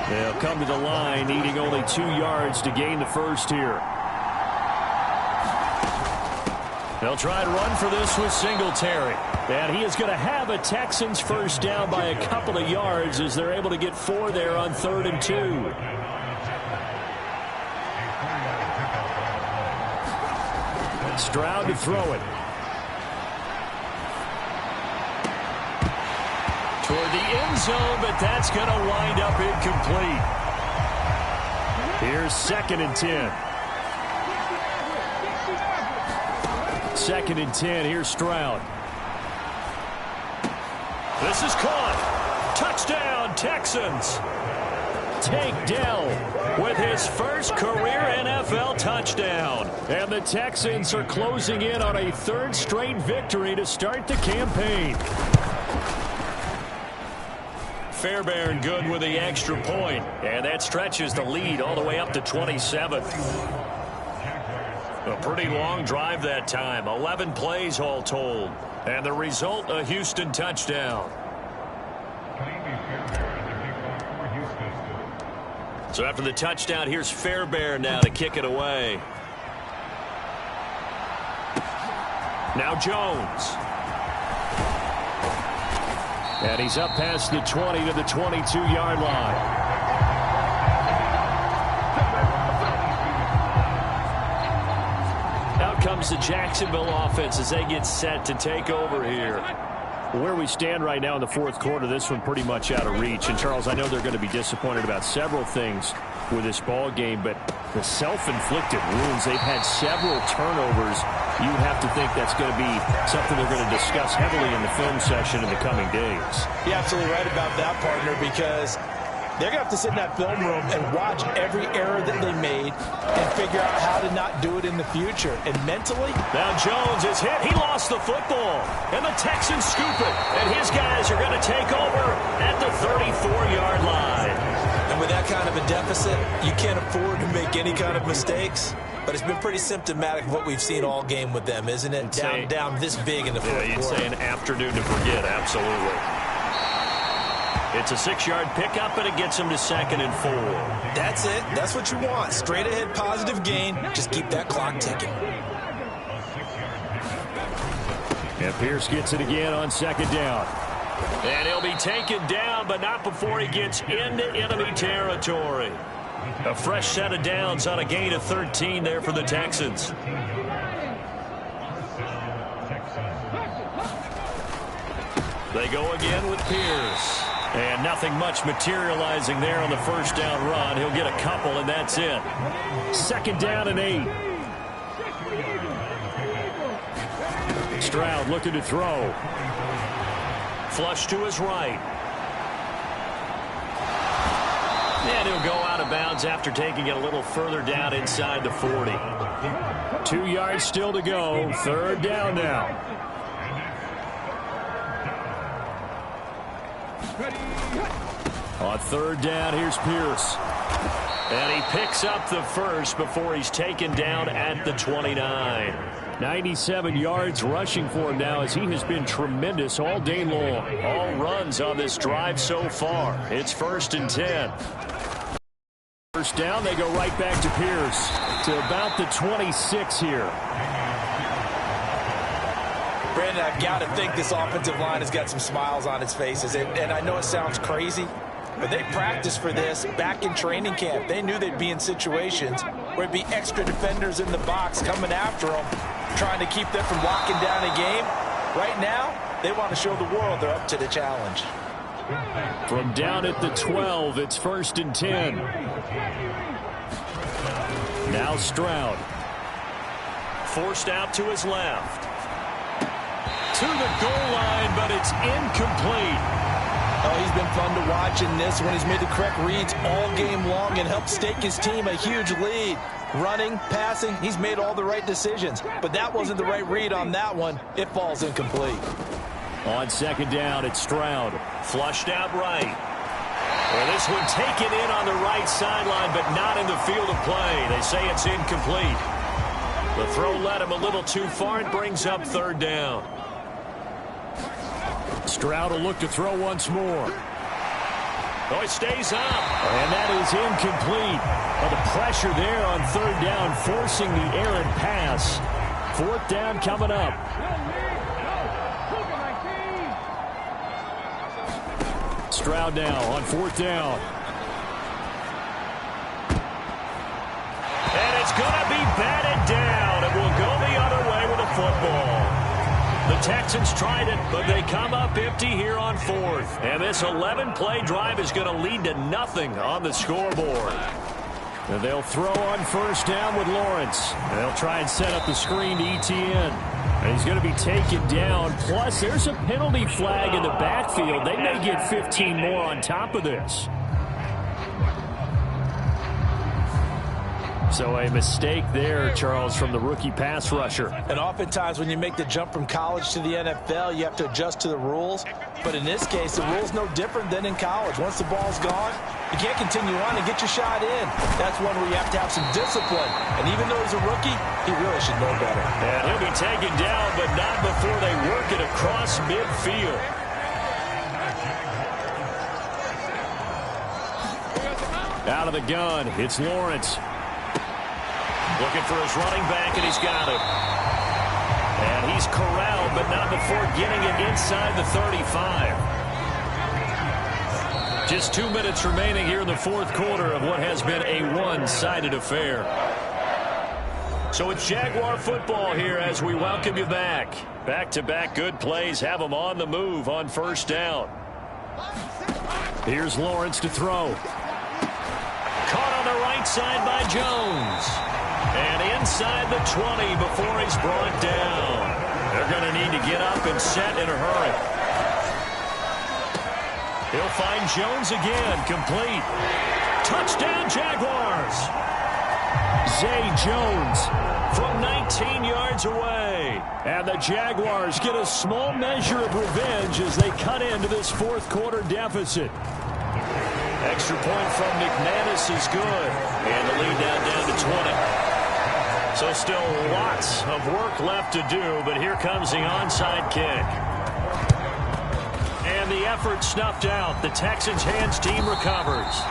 They'll come to the line, needing only 2 yards to gain the first here. They'll try to run for this with Singletary. And he is going to have a Texans first down by a couple of yards as they're able to get 4 there on 3rd and 2. Stroud to throw it. Toward the end zone, but that's going to wind up incomplete. Here's 2nd and 10. 2nd and 10. Here's Stroud. This is caught. Touchdown, Texans. Tank Dell with his first career NFL touchdown. And the Texans are closing in on a 3rd straight victory to start the campaign. Fairbairn good with the extra point. And that stretches the lead all the way up to 27. A pretty long drive that time. 11 plays all told. And the result, a Houston touchdown. So after the touchdown, here's Fairbairn now to kick it away. Now Jones. And he's up past the 20 to the 22-yard line. Out comes the Jacksonville offense as they get set to take over here. Where we stand right now in the 4th quarter, this one pretty much out of reach. And, Charles, I know they're going to be disappointed about several things with this ball game, but the self-inflicted wounds, they've had several turnovers. You have to think that's going to be something they're going to discuss heavily in the film session in the coming days. You're absolutely right about that, partner, because they're going to have to sit in that film room and watch every error that they made and figure out how to not do it in the future. And mentally, now Jones is hit. He lost the football. And the Texans scoop it. And his guys are going to take over at the 34-yard line. And with that kind of a deficit, you can't afford to make any kind of mistakes. But it's been pretty symptomatic of what we've seen all game with them, isn't it? Down this big in the 4th quarter. You'd say an afternoon to forget, absolutely. It's a 6-yard pickup, and it gets him to 2nd and 4. That's it. That's what you want. Straight ahead, positive gain. Just keep that clock ticking. And Pierce gets it again on 2nd down. And he'll be taken down, but not before he gets into enemy territory. A fresh set of downs on a gain of 13 there for the Texans. They go again with Pierce. And nothing much materializing there on the first down run. He'll get a couple, and that's it. 2nd down and 8. Stroud looking to throw. Flush to his right. And he'll go out of bounds after taking it a little further down inside the 40. 2 yards still to go. 3rd down now. On 3rd down, here's Pierce. And he picks up the first before he's taken down at the 29. 97 yards rushing for him now as he has been tremendous all day long. All runs on this drive so far. It's 1st and 10. First down, they go right back to Pierce to about the 26 here. Brandon, I've got to think this offensive line has got some smiles on its faces. And I know it sounds crazy, but they practiced for this back in training camp. They knew they'd be in situations where it'd be extra defenders in the box coming after them, trying to keep them from locking down a game. Right now, they want to show the world they're up to the challenge. From down at the 12, it's 1st and 10. Now Stroud. Forced out to his left. To the goal line, but it's incomplete. Oh, he's been fun to watch in this when he's made the correct reads all game long and helped stake his team a huge lead. Running, passing, he's made all the right decisions. But that wasn't the right read on that one. It falls incomplete. On 2nd down, it's Stroud. Flushed out right. Well, this one taken in on the right sideline, but not in the field of play. They say it's incomplete. The throw led him a little too far. It brings up third down. Stroud will look to throw once more. Oh, it stays up. And that is incomplete. Well, the pressure there on third down, forcing the errant pass. Fourth down coming up. Stroud now on fourth down. And it's going to be batted down. It will go the other way with the football. The Texans tried it, but they come up empty here on fourth. And this 11-play drive is going to lead to nothing on the scoreboard. And they'll throw on first down with Lawrence. They'll try and set up the screen to Etienne. And he's going to be taken down. Plus, there's a penalty flag in the backfield. They may get 15 more on top of this. So a mistake there, Charles, from the rookie pass rusher. And oftentimes when you make the jump from college to the NFL, you have to adjust to the rules. But in this case, the rule's no different than in college. Once the ball's gone, you can't continue on and get your shot in. That's one where you have to have some discipline. And even though he's a rookie, he really should know better. And he'll be taken down, but not before they work it across midfield. Out of the gun, it's Lawrence. Looking for his running back, and he's got it. And he's corralled, but not before getting it inside the 35. Just 2 minutes remaining here in the fourth quarter of what has been a one-sided affair. So it's Jaguar football here as we welcome you back. Back-to-back good plays have them on the move on first down. Here's Lawrence to throw. Caught on the right side by Jones. And inside the 20 before he's brought down. They're going to need to get up and set in a hurry. He'll find Jones again, complete. Touchdown, Jaguars. Zay Jones from 19 yards away. And the Jaguars get a small measure of revenge as they cut into this fourth quarter deficit. Extra point from McManus is good. And the lead down to 20. So still lots of work left to do, but here comes the onside kick. And the effort snuffed out. The Texans' hands team recovers.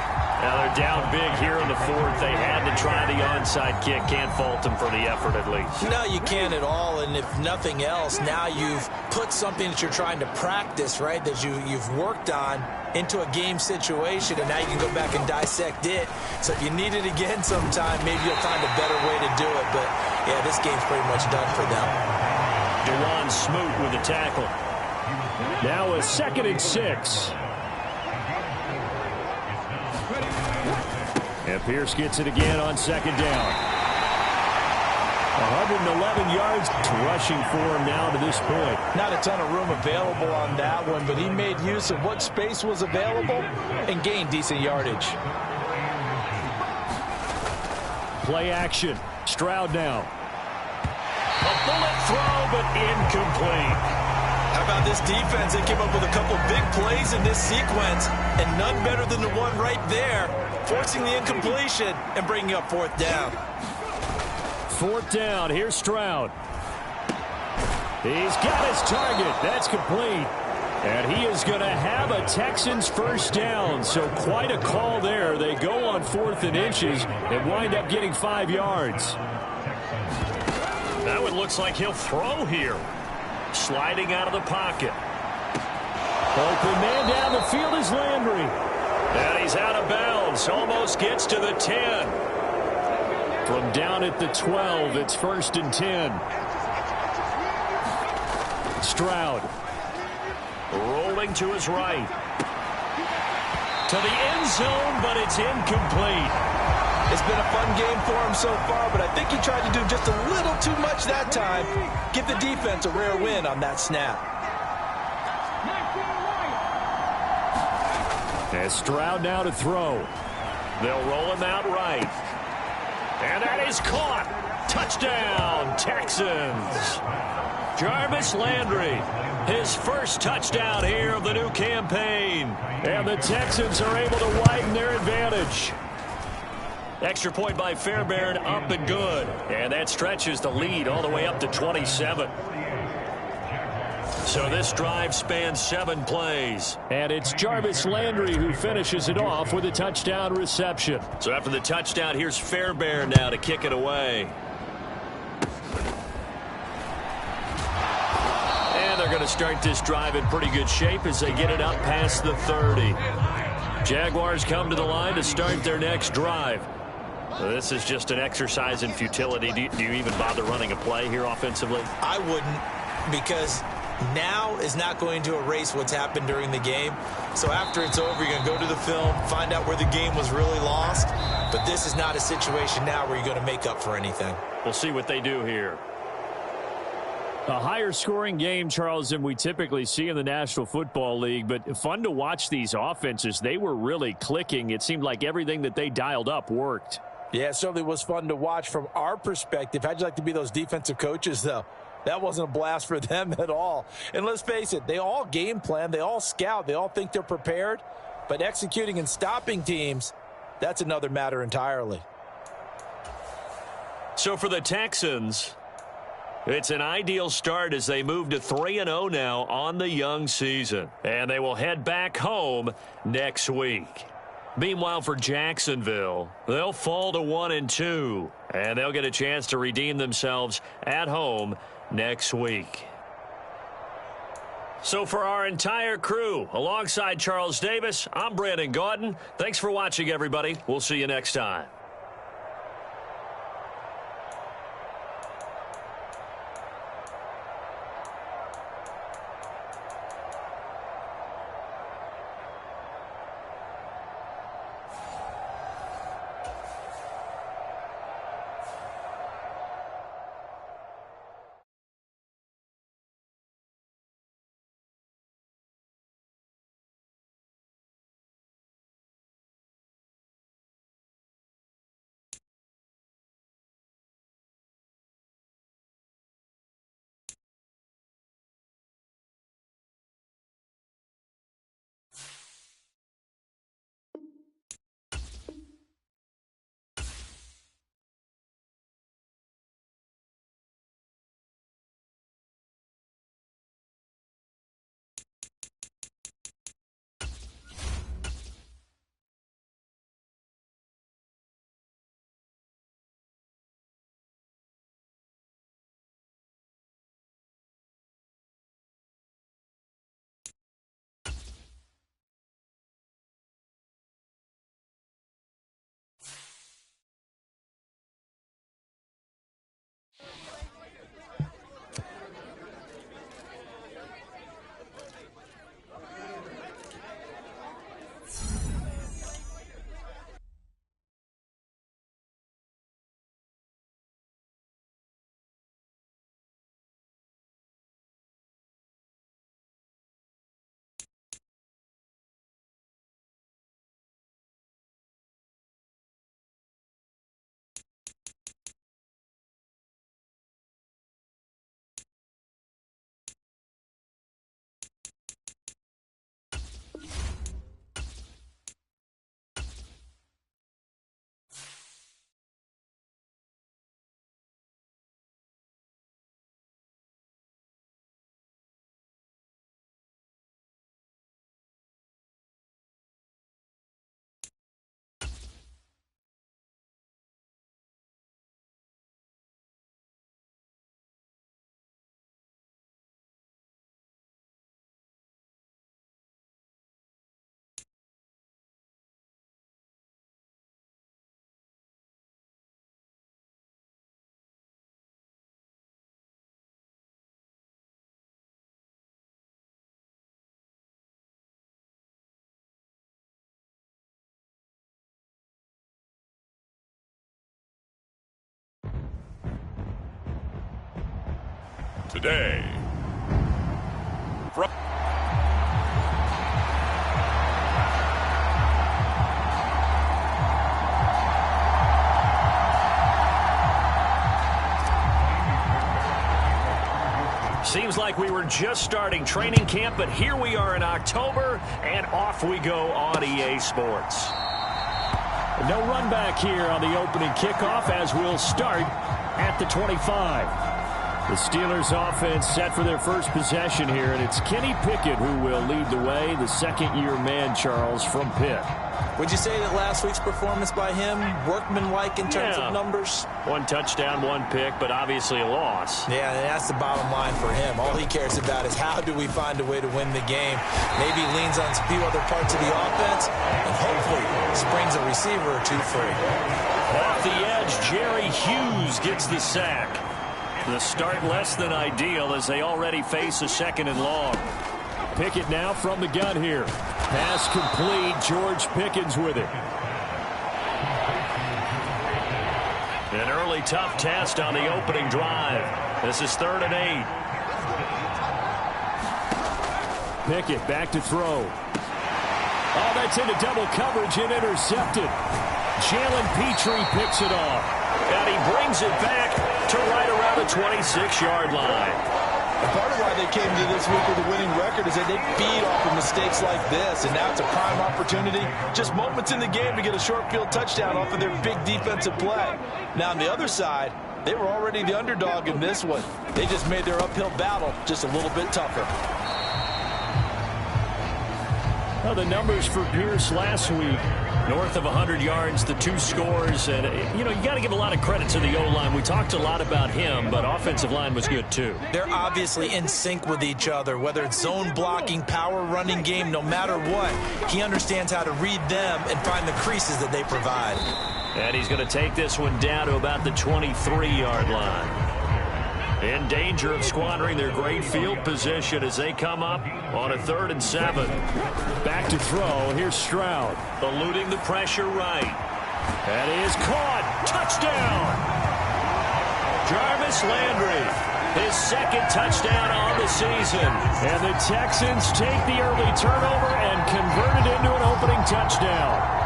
Now they're down big here in the fourth. They had to try the onside kick. Can't fault them for the effort at least. No, you can't at all. And if nothing else, now you've put something that you're trying to practice, right, that you've worked on into a game situation, and now you can go back and dissect it. So if you need it again sometime, maybe you'll find a better way to do it. But, yeah, this game's pretty much done for them. Dewan Smoot with the tackle. Now a 2nd and 6. And Pierce gets it again on second down. 111 yards rushing for him now to this point. Not a ton of room available on that one, but he made use of what space was available and gained decent yardage. Play action. Stroud now. A bullet throw, but incomplete. How about this defense? They came up with a couple big plays in this sequence, and none better than the one right there, forcing the incompletion and bringing up fourth down. Fourth down. Here's Stroud. He's got his target. That's complete. And he is going to have a Texans first down. So quite a call there. They go on 4th and inches and wind up getting 5 yards. That one looks like he'll throw here. Sliding out of the pocket. Open man down the field is Landry. And he's out of bounds. Almost gets to the 10. From down at the 12, it's 1st and 10. Stroud. Rolling to his right. To the end zone, but it's incomplete. It's been a fun game for him so far, but I think he tried to do just a little too much that time. Give the defense a rare win on that snap. As Stroud now to throw. They'll roll him out right. And that is caught. Touchdown, Texans. Jarvis Landry, his first touchdown here of the new campaign. And the Texans are able to widen their advantage. Extra point by Fairbairn, up and good. And that stretches the lead all the way up to 27. So this drive spans 7 plays. And it's Jarvis Landry who finishes it off with a touchdown reception. So after the touchdown, here's Fairbairn now to kick it away. And they're going to start this drive in pretty good shape as they get it up past the 30. Jaguars come to the line to start their next drive. This is just an exercise in futility. Do you even bother running a play here offensively? I wouldn't, because now is not going to erase what's happened during the game. So after it's over, you're going to go to the film, find out where the game was really lost. But this is not a situation now where you're going to make up for anything. We'll see what they do here. A higher scoring game, Charles, than we typically see in the National Football League, but fun to watch these offenses. They were really clicking. It seemed like everything that they dialed up worked. Yeah, it certainly was fun to watch from our perspective. How'd you like to be those defensive coaches, though? That wasn't a blast for them at all. And let's face it, they all game plan, they all scout, they all think they're prepared. But executing and stopping teams, that's another matter entirely. So for the Texans, it's an ideal start as they move to 3-0 now on the young season. And they will head back home next week. Meanwhile, for Jacksonville, they'll fall to 1-2, and they'll get a chance to redeem themselves at home next week. So for our entire crew, alongside Charles Davis, I'm Brandon Gaudin. Thanks for watching, everybody. We'll see you next time. Today, from Seems like we were just starting training camp, but here we are in October, and off we go on EA Sports. No run back here on the opening kickoff as we'll start at the 25. The Steelers offense set for their first possession here, and it's Kenny Pickett who will lead the way, the second-year man, Charles, from Pitt. Would you say that last week's performance by him, workmanlike in terms of numbers? 1 touchdown, 1 pick, but obviously a loss. Yeah, that's the bottom line for him. All he cares about is how do we find a way to win the game. Maybe leans on a few other parts of the offense, and hopefully springs a receiver or two free. Off the edge, Jerry Hughes gets the sack. The start less than ideal as they already face a 2nd and long. Pickett now from the gun here. Pass complete. George Pickens with it. An early tough test on the opening drive. This is 3rd and 8. Pickett back to throw. Oh, that's into double coverage and intercepted. Jalen Petrie picks it off. And he brings it back to right around the 26-yard line. And part of why they came to this week with a winning record is that they feed off of mistakes like this, and now it's a prime opportunity. Just moments in the game to get a short field touchdown off of their big defensive play. Now, on the other side, they were already the underdog in this one. They just made their uphill battle just a little bit tougher. Well, the numbers for Pierce last week, north of 100 yards, the 2 scores. And, you got to give a lot of credit to the O-line. We talked a lot about him, but offensive line was good, too. They're obviously in sync with each other, whether it's zone blocking, power running game, no matter what. He understands how to read them and find the creases that they provide. And he's going to take this one down to about the 23-yard line. In danger of squandering their great field position as they come up on a 3rd and 7. Back to throw. Here's Stroud. Eluding the pressure right. That is caught. Touchdown. Jarvis Landry, his 2nd touchdown on the season. And the Texans take the early turnover and convert it into an opening touchdown.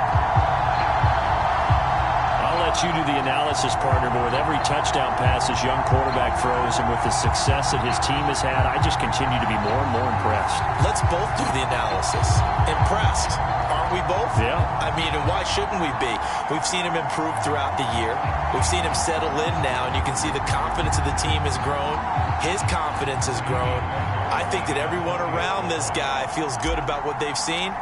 You do the analysis, partner, but with every touchdown pass his young quarterback throws and with the success that his team has had, I just continue to be more and more impressed. Let's both do the analysis. Impressed. Aren't we both? Yeah. I mean, and why shouldn't we be? We've seen him improve throughout the year. We've seen him settle in now, and you can see the confidence of the team has grown. His confidence has grown. I think that everyone around this guy feels good about what they've seen.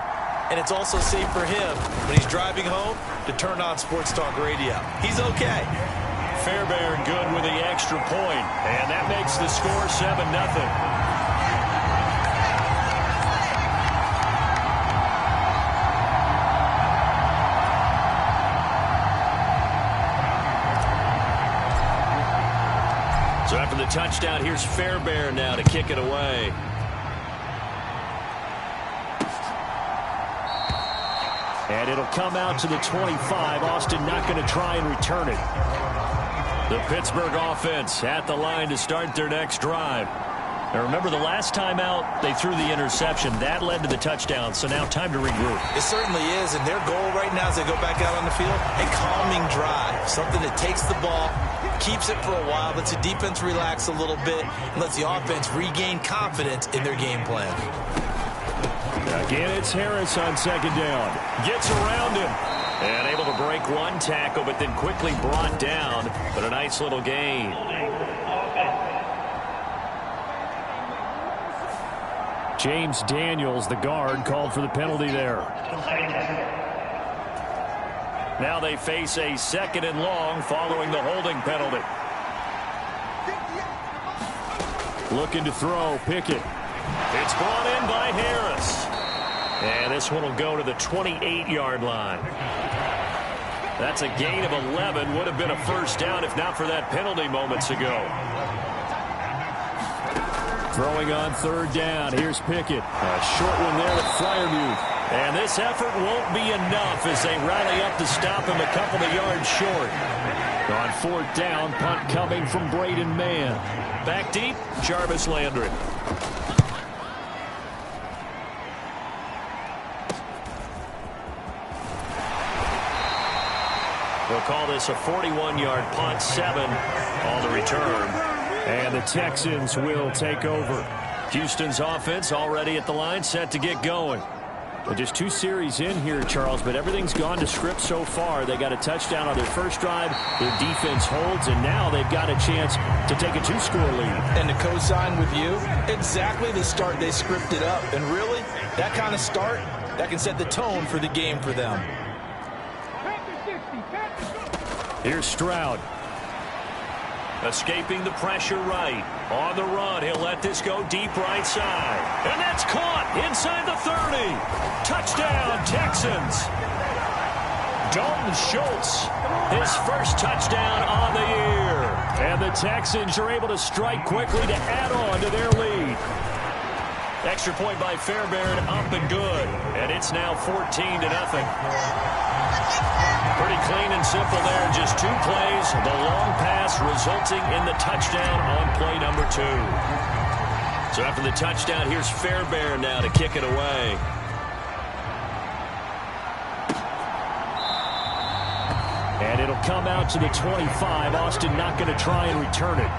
And it's also safe for him when he's driving home to turn on Sports Talk Radio. He's okay. Fairbairn good with the extra point, and that makes the score 7-0. So after the touchdown, here's Fairbairn now to kick it away. And it'll come out to the 25. Austin not going to try and return it. The Pittsburgh offense at the line to start their next drive. Now remember, the last time out, they threw the interception. That led to the touchdown, so now time to regroup. It certainly is, and their goal right now as they go back out on the field, a calming drive. Something that takes the ball, keeps it for a while, lets the defense relax a little bit, and lets the offense regain confidence in their game plan. Again, it's Harris on 2nd down. Gets around him. And able to break 1 tackle, but then quickly brought down. But a nice little gain. James Daniels, the guard, called for the penalty there. Now they face a 2nd and long following the holding penalty. Looking to throw. Pickett. It's brought in by Harris. And this one will go to the 28-yard line. That's a gain of 11. Would have been a first down if not for that penalty moments ago. Throwing on 3rd down. Here's Pickett. A short one there with Freiermuth. And this effort won't be enough as they rally up to stop him a couple of yards short. On 4th down, punt coming from Braden Mann. Back deep, Jarvis Landry. We'll call this a 41-yard punt, 7 on the return. And the Texans will take over. Houston's offense already at the line, set to get going. Well, just 2 series in here, Charles, but everything's gone to script so far. They got a touchdown on their first drive. Their defense holds, and now they've got a chance to take a 2-score lead. And to co-sign with you, exactly the start they scripted up. And really, that kind of start, that can set the tone for the game for them. Here's Stroud. Escaping the pressure right. On the run, he'll let this go deep right side. And that's caught inside the 30. Touchdown, Texans. Dalton Schultz, his first touchdown on the year. And the Texans are able to strike quickly to add on to their lead. Extra point by Fairbairn, up and good. And it's now 14-0. Pretty clean and simple there. Just 2 plays. The long pass resulting in the touchdown on play number 2. So after the touchdown, here's Fairbairn now to kick it away. And it'll come out to the 25. Austin not going to try and return it.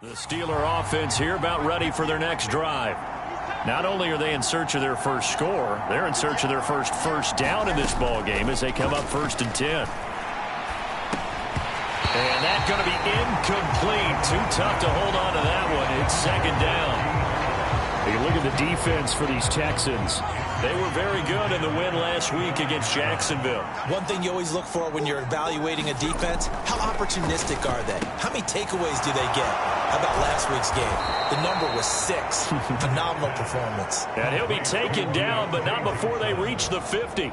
The Steeler offense here about ready for their next drive. Not only are they in search of their first score, they're in search of their first down in this ball game as they come up 1st and 10. And that's going to be incomplete. Too tough to hold on to that one. It's 2nd down. You look at the defense for these Texans. They were very good in the win last week against Jacksonville. One thing you always look for when you're evaluating a defense, how opportunistic are they? How many takeaways do they get? How about last week's game? The number was 6. Phenomenal performance. And he'll be taken down, but not before they reach the 50.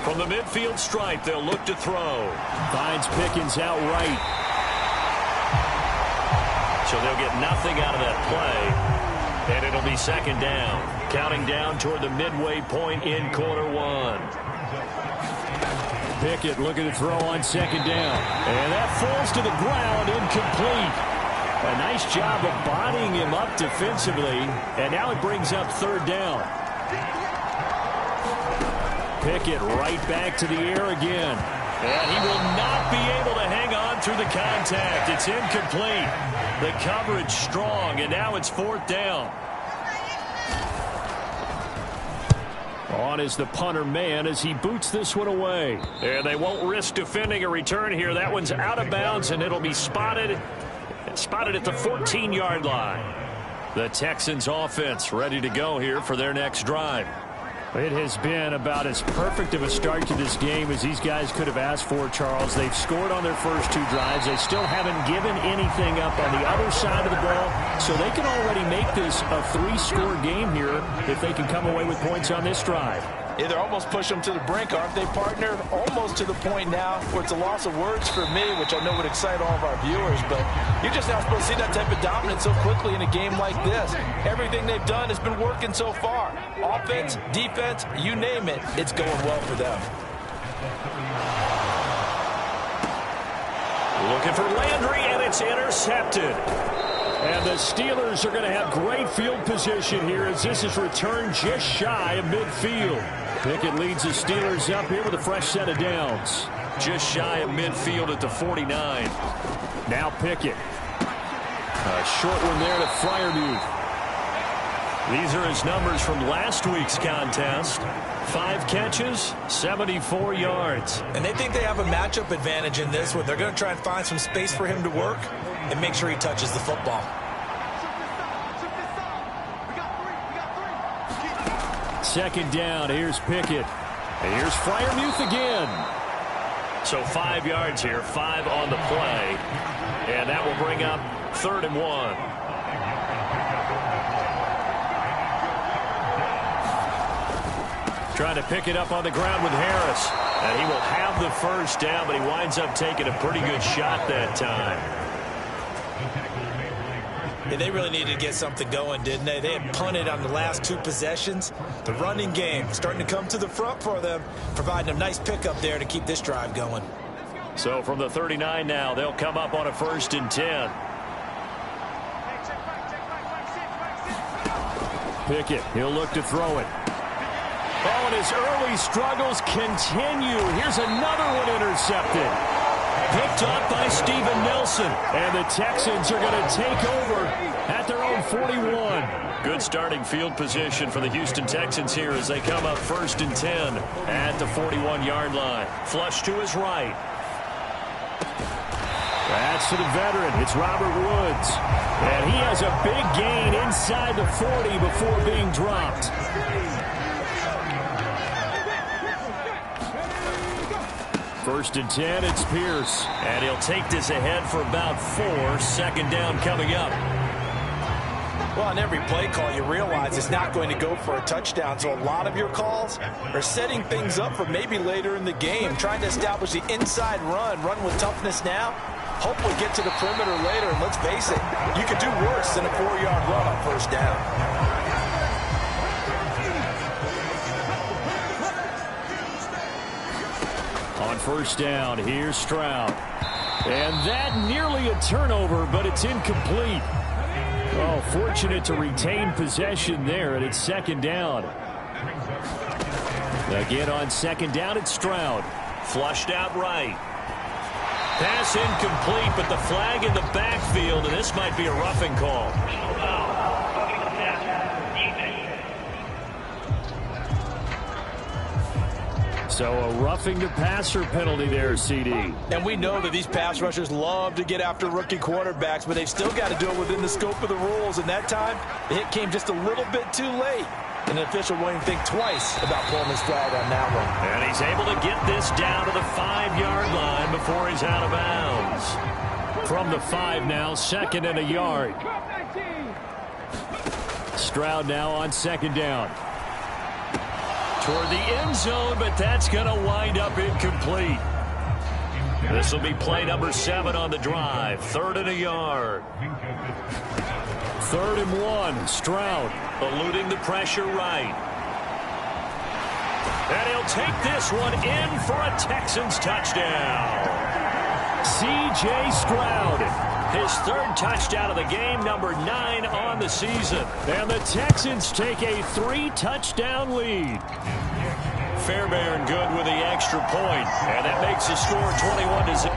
From the midfield stripe, they'll look to throw. Finds Pickens out right. So they'll get nothing out of that play. And it'll be 2nd down. Counting down toward the midway point in quarter 1. Pickett looking to throw on 2nd down. And that falls to the ground, incomplete. A nice job of bodying him up defensively. And now it brings up 3rd down. Pickett right back to the air again. And he will not be able to hang on through the contact. It's incomplete. The coverage strong, and now it's 4th down. On is the punter man as he boots this one away. And they won't risk defending a return here. That one's out of bounds, and it'll be spotted at the 14-yard line. The Texans offense ready to go here for their next drive. It has been about as perfect of a start to this game as these guys could have asked for, Charles. They've scored on their first 2 drives. They still haven't given anything up on the other side of the ball, so they can already make this a 3-score game here if they can come away with points on this drive. Yeah, they're almost pushing them to the brink, aren't they, partner? Almost to the point now where it's a loss of words for me, which I know would excite all of our viewers, but you're just not supposed to see that type of dominance so quickly in a game like this. Everything they've done has been working so far. Offense, defense, you name it, it's going well for them. Looking for Landry, and it's intercepted. And the Steelers are going to have great field position here as this is returned just shy of midfield. Pickett leads the Steelers up here with a fresh set of downs. Just shy of midfield at the 49. Now Pickett. A short one there to Freiermuth. These are his numbers from last week's contest. 5 catches, 74 yards. And they think they have a matchup advantage in this one. They're going to try and find some space for him to work and make sure he touches the football. Second down, here's Pickett. And here's Freiermuth again. So 5 yards here, 5 on the play. And that will bring up 3rd and 1. Trying to pick it up on the ground with Harris. And he will have the first down, but he winds up taking a pretty good shot that time. Yeah, they really needed to get something going, didn't they? They had punted on the last 2 possessions. The running game starting to come to the front for them, providing a nice pickup there to keep this drive going. So from the 39 now, they'll come up on a 1st and 10. Pickett, he'll look to throw it. Oh, and his early struggles continue. Here's another one intercepted. Picked up by Steven Nelson. And the Texans are going to take over at their own 41. Good starting field position for the Houston Texans here as they come up 1st and 10 at the 41-yard line. Flush to his right. That's to the veteran. It's Robert Woods. And he has a big gain inside the 40 before being dropped. First and 10, it's Pierce. And he'll take this ahead for about 4. 2nd down coming up. Well, on every play call, you realize it's not going to go for a touchdown. So a lot of your calls are setting things up for maybe later in the game, trying to establish the inside run with toughness now. Hopefully get to the perimeter later. And let's face it, you could do worse than a 4-yard run on 1st down. On 1st down, here's Stroud. And that nearly a turnover, but it's incomplete. Oh, fortunate to retain possession there, and it's 2nd down. Again on 2nd down, it's Stroud. Flushed out right. Pass incomplete, but the flag in the backfield, and this might be a roughing call. So a roughing the passer penalty there, CD. And we know that these pass rushers love to get after rookie quarterbacks, but they've still got to do it within the scope of the rules. And that time, the hit came just a little bit too late. And the official won't even think twice about pulling his flag on that one. And he's able to get this down to the 5-yard line before he's out of bounds. From the 5 now, 2nd and a yard. Stroud now on 2nd down. Toward the end zone, but that's going to wind up incomplete. This will be play number 7 on the drive. 3rd and a yard. 3rd and 1. Stroud eluding the pressure right. And he'll take this one in for a Texans touchdown. C.J. Stroud. His 3rd touchdown of the game, number 9 on the season. And the Texans take a 3-touchdown lead. Fairbairn good with the extra point, and that makes the score 21-0.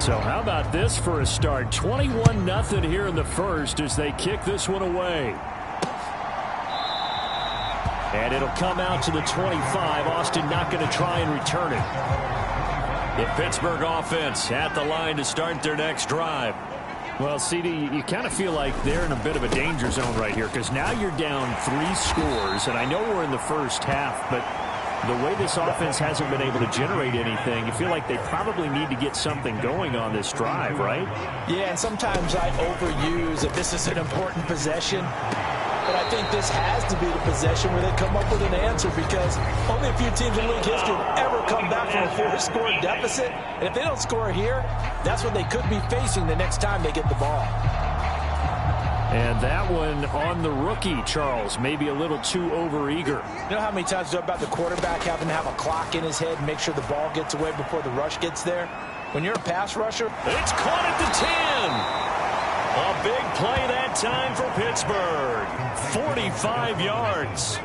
So how about this for a start? 21-0 here in the 1st as they kick this one away. And it'll come out to the 25. Austin not going to try and return it. The Pittsburgh offense at the line to start their next drive. Well, CD, you kind of feel like they're in a bit of a danger zone right here because now you're down 3 scores, and I know we're in the 1st half, but the way this offense hasn't been able to generate anything, you feel like they probably need to get something going on this drive, right? Yeah, and sometimes I overuse that this is an important possession. But I think this has to be the possession where they come up with an answer because only a few teams in league history have ever come back from a 4-score deficit. And if they don't score here, that's what they could be facing the next time they get the ball. And that one on the rookie, Charles, maybe a little too overeager. You know how many times you talk about the quarterback having to have a clock in his head and make sure the ball gets away before the rush gets there? When you're a pass rusher, it's caught at the 10. A big play that time for Pittsburgh. 45 yards.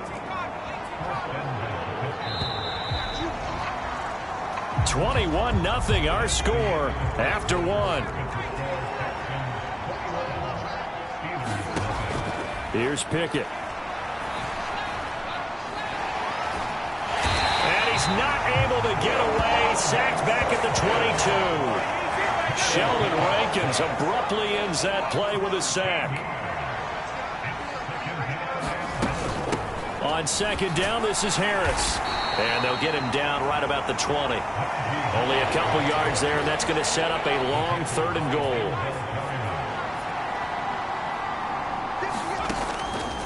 21-0 our score after 1. Here's Pickett. And he's not able to get away. Sacked back at the 22. Sheldon Rankins abruptly ends that play with a sack. On 2nd down, this is Harris. And they'll get him down right about the 20. Only a couple yards there, and that's going to set up a long 3rd and goal.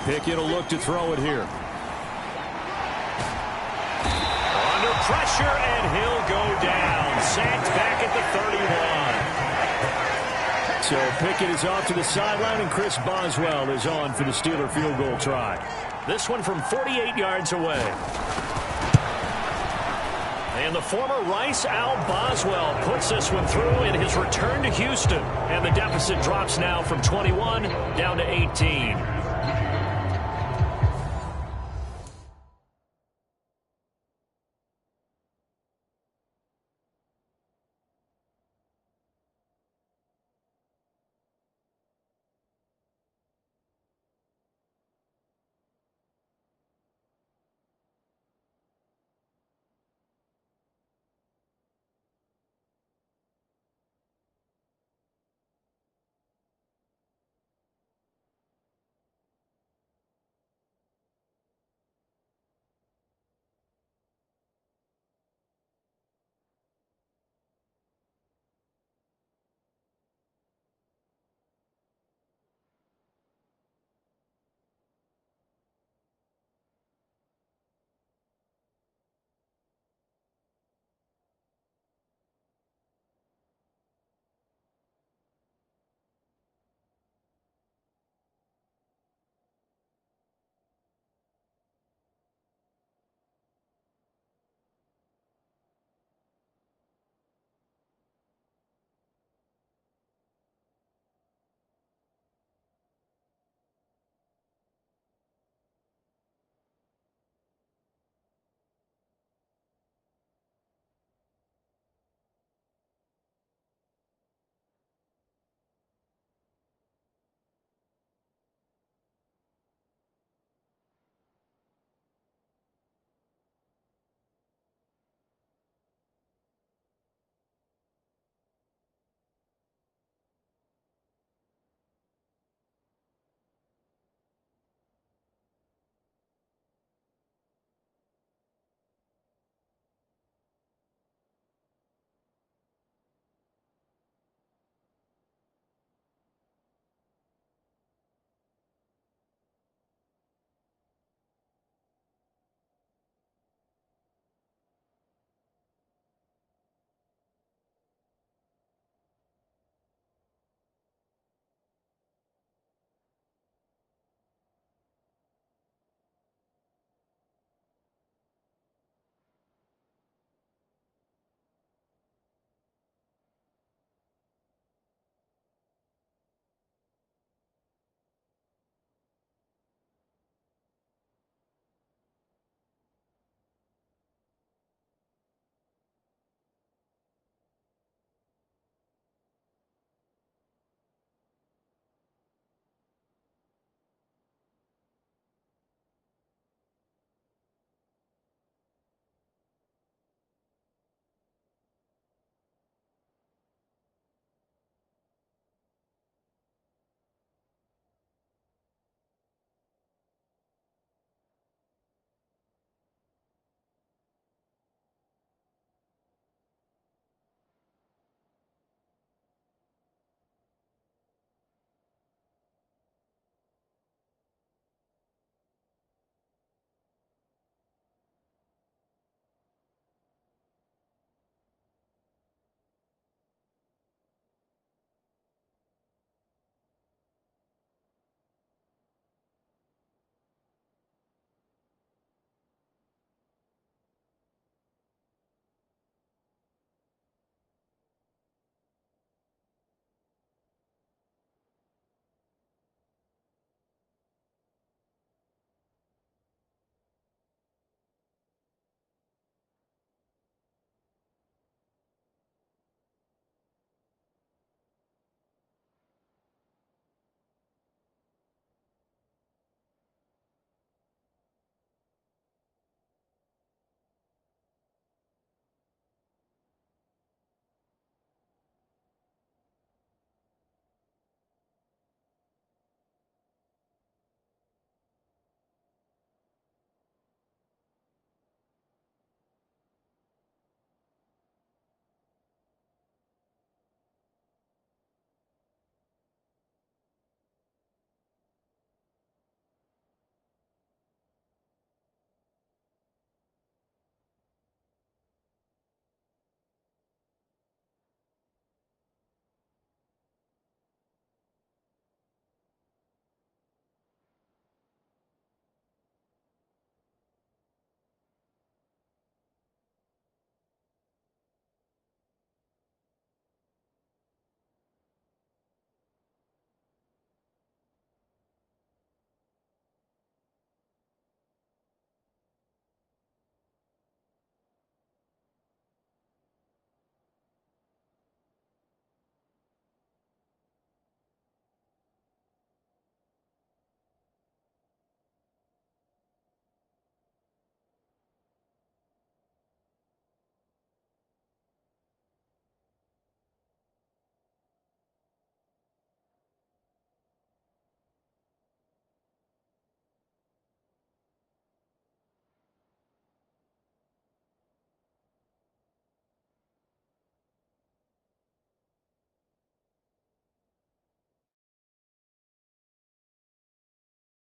Pickett will look to throw it here. Under pressure, and he'll go down. Sacked back at the 31. So Pickett is off to the sideline, and Chris Boswell is on for the Steeler field goal try. This one from 48 yards away. And the former Rice Al Boswell puts this one through in his return to Houston. And the deficit drops now from 21 down to 18.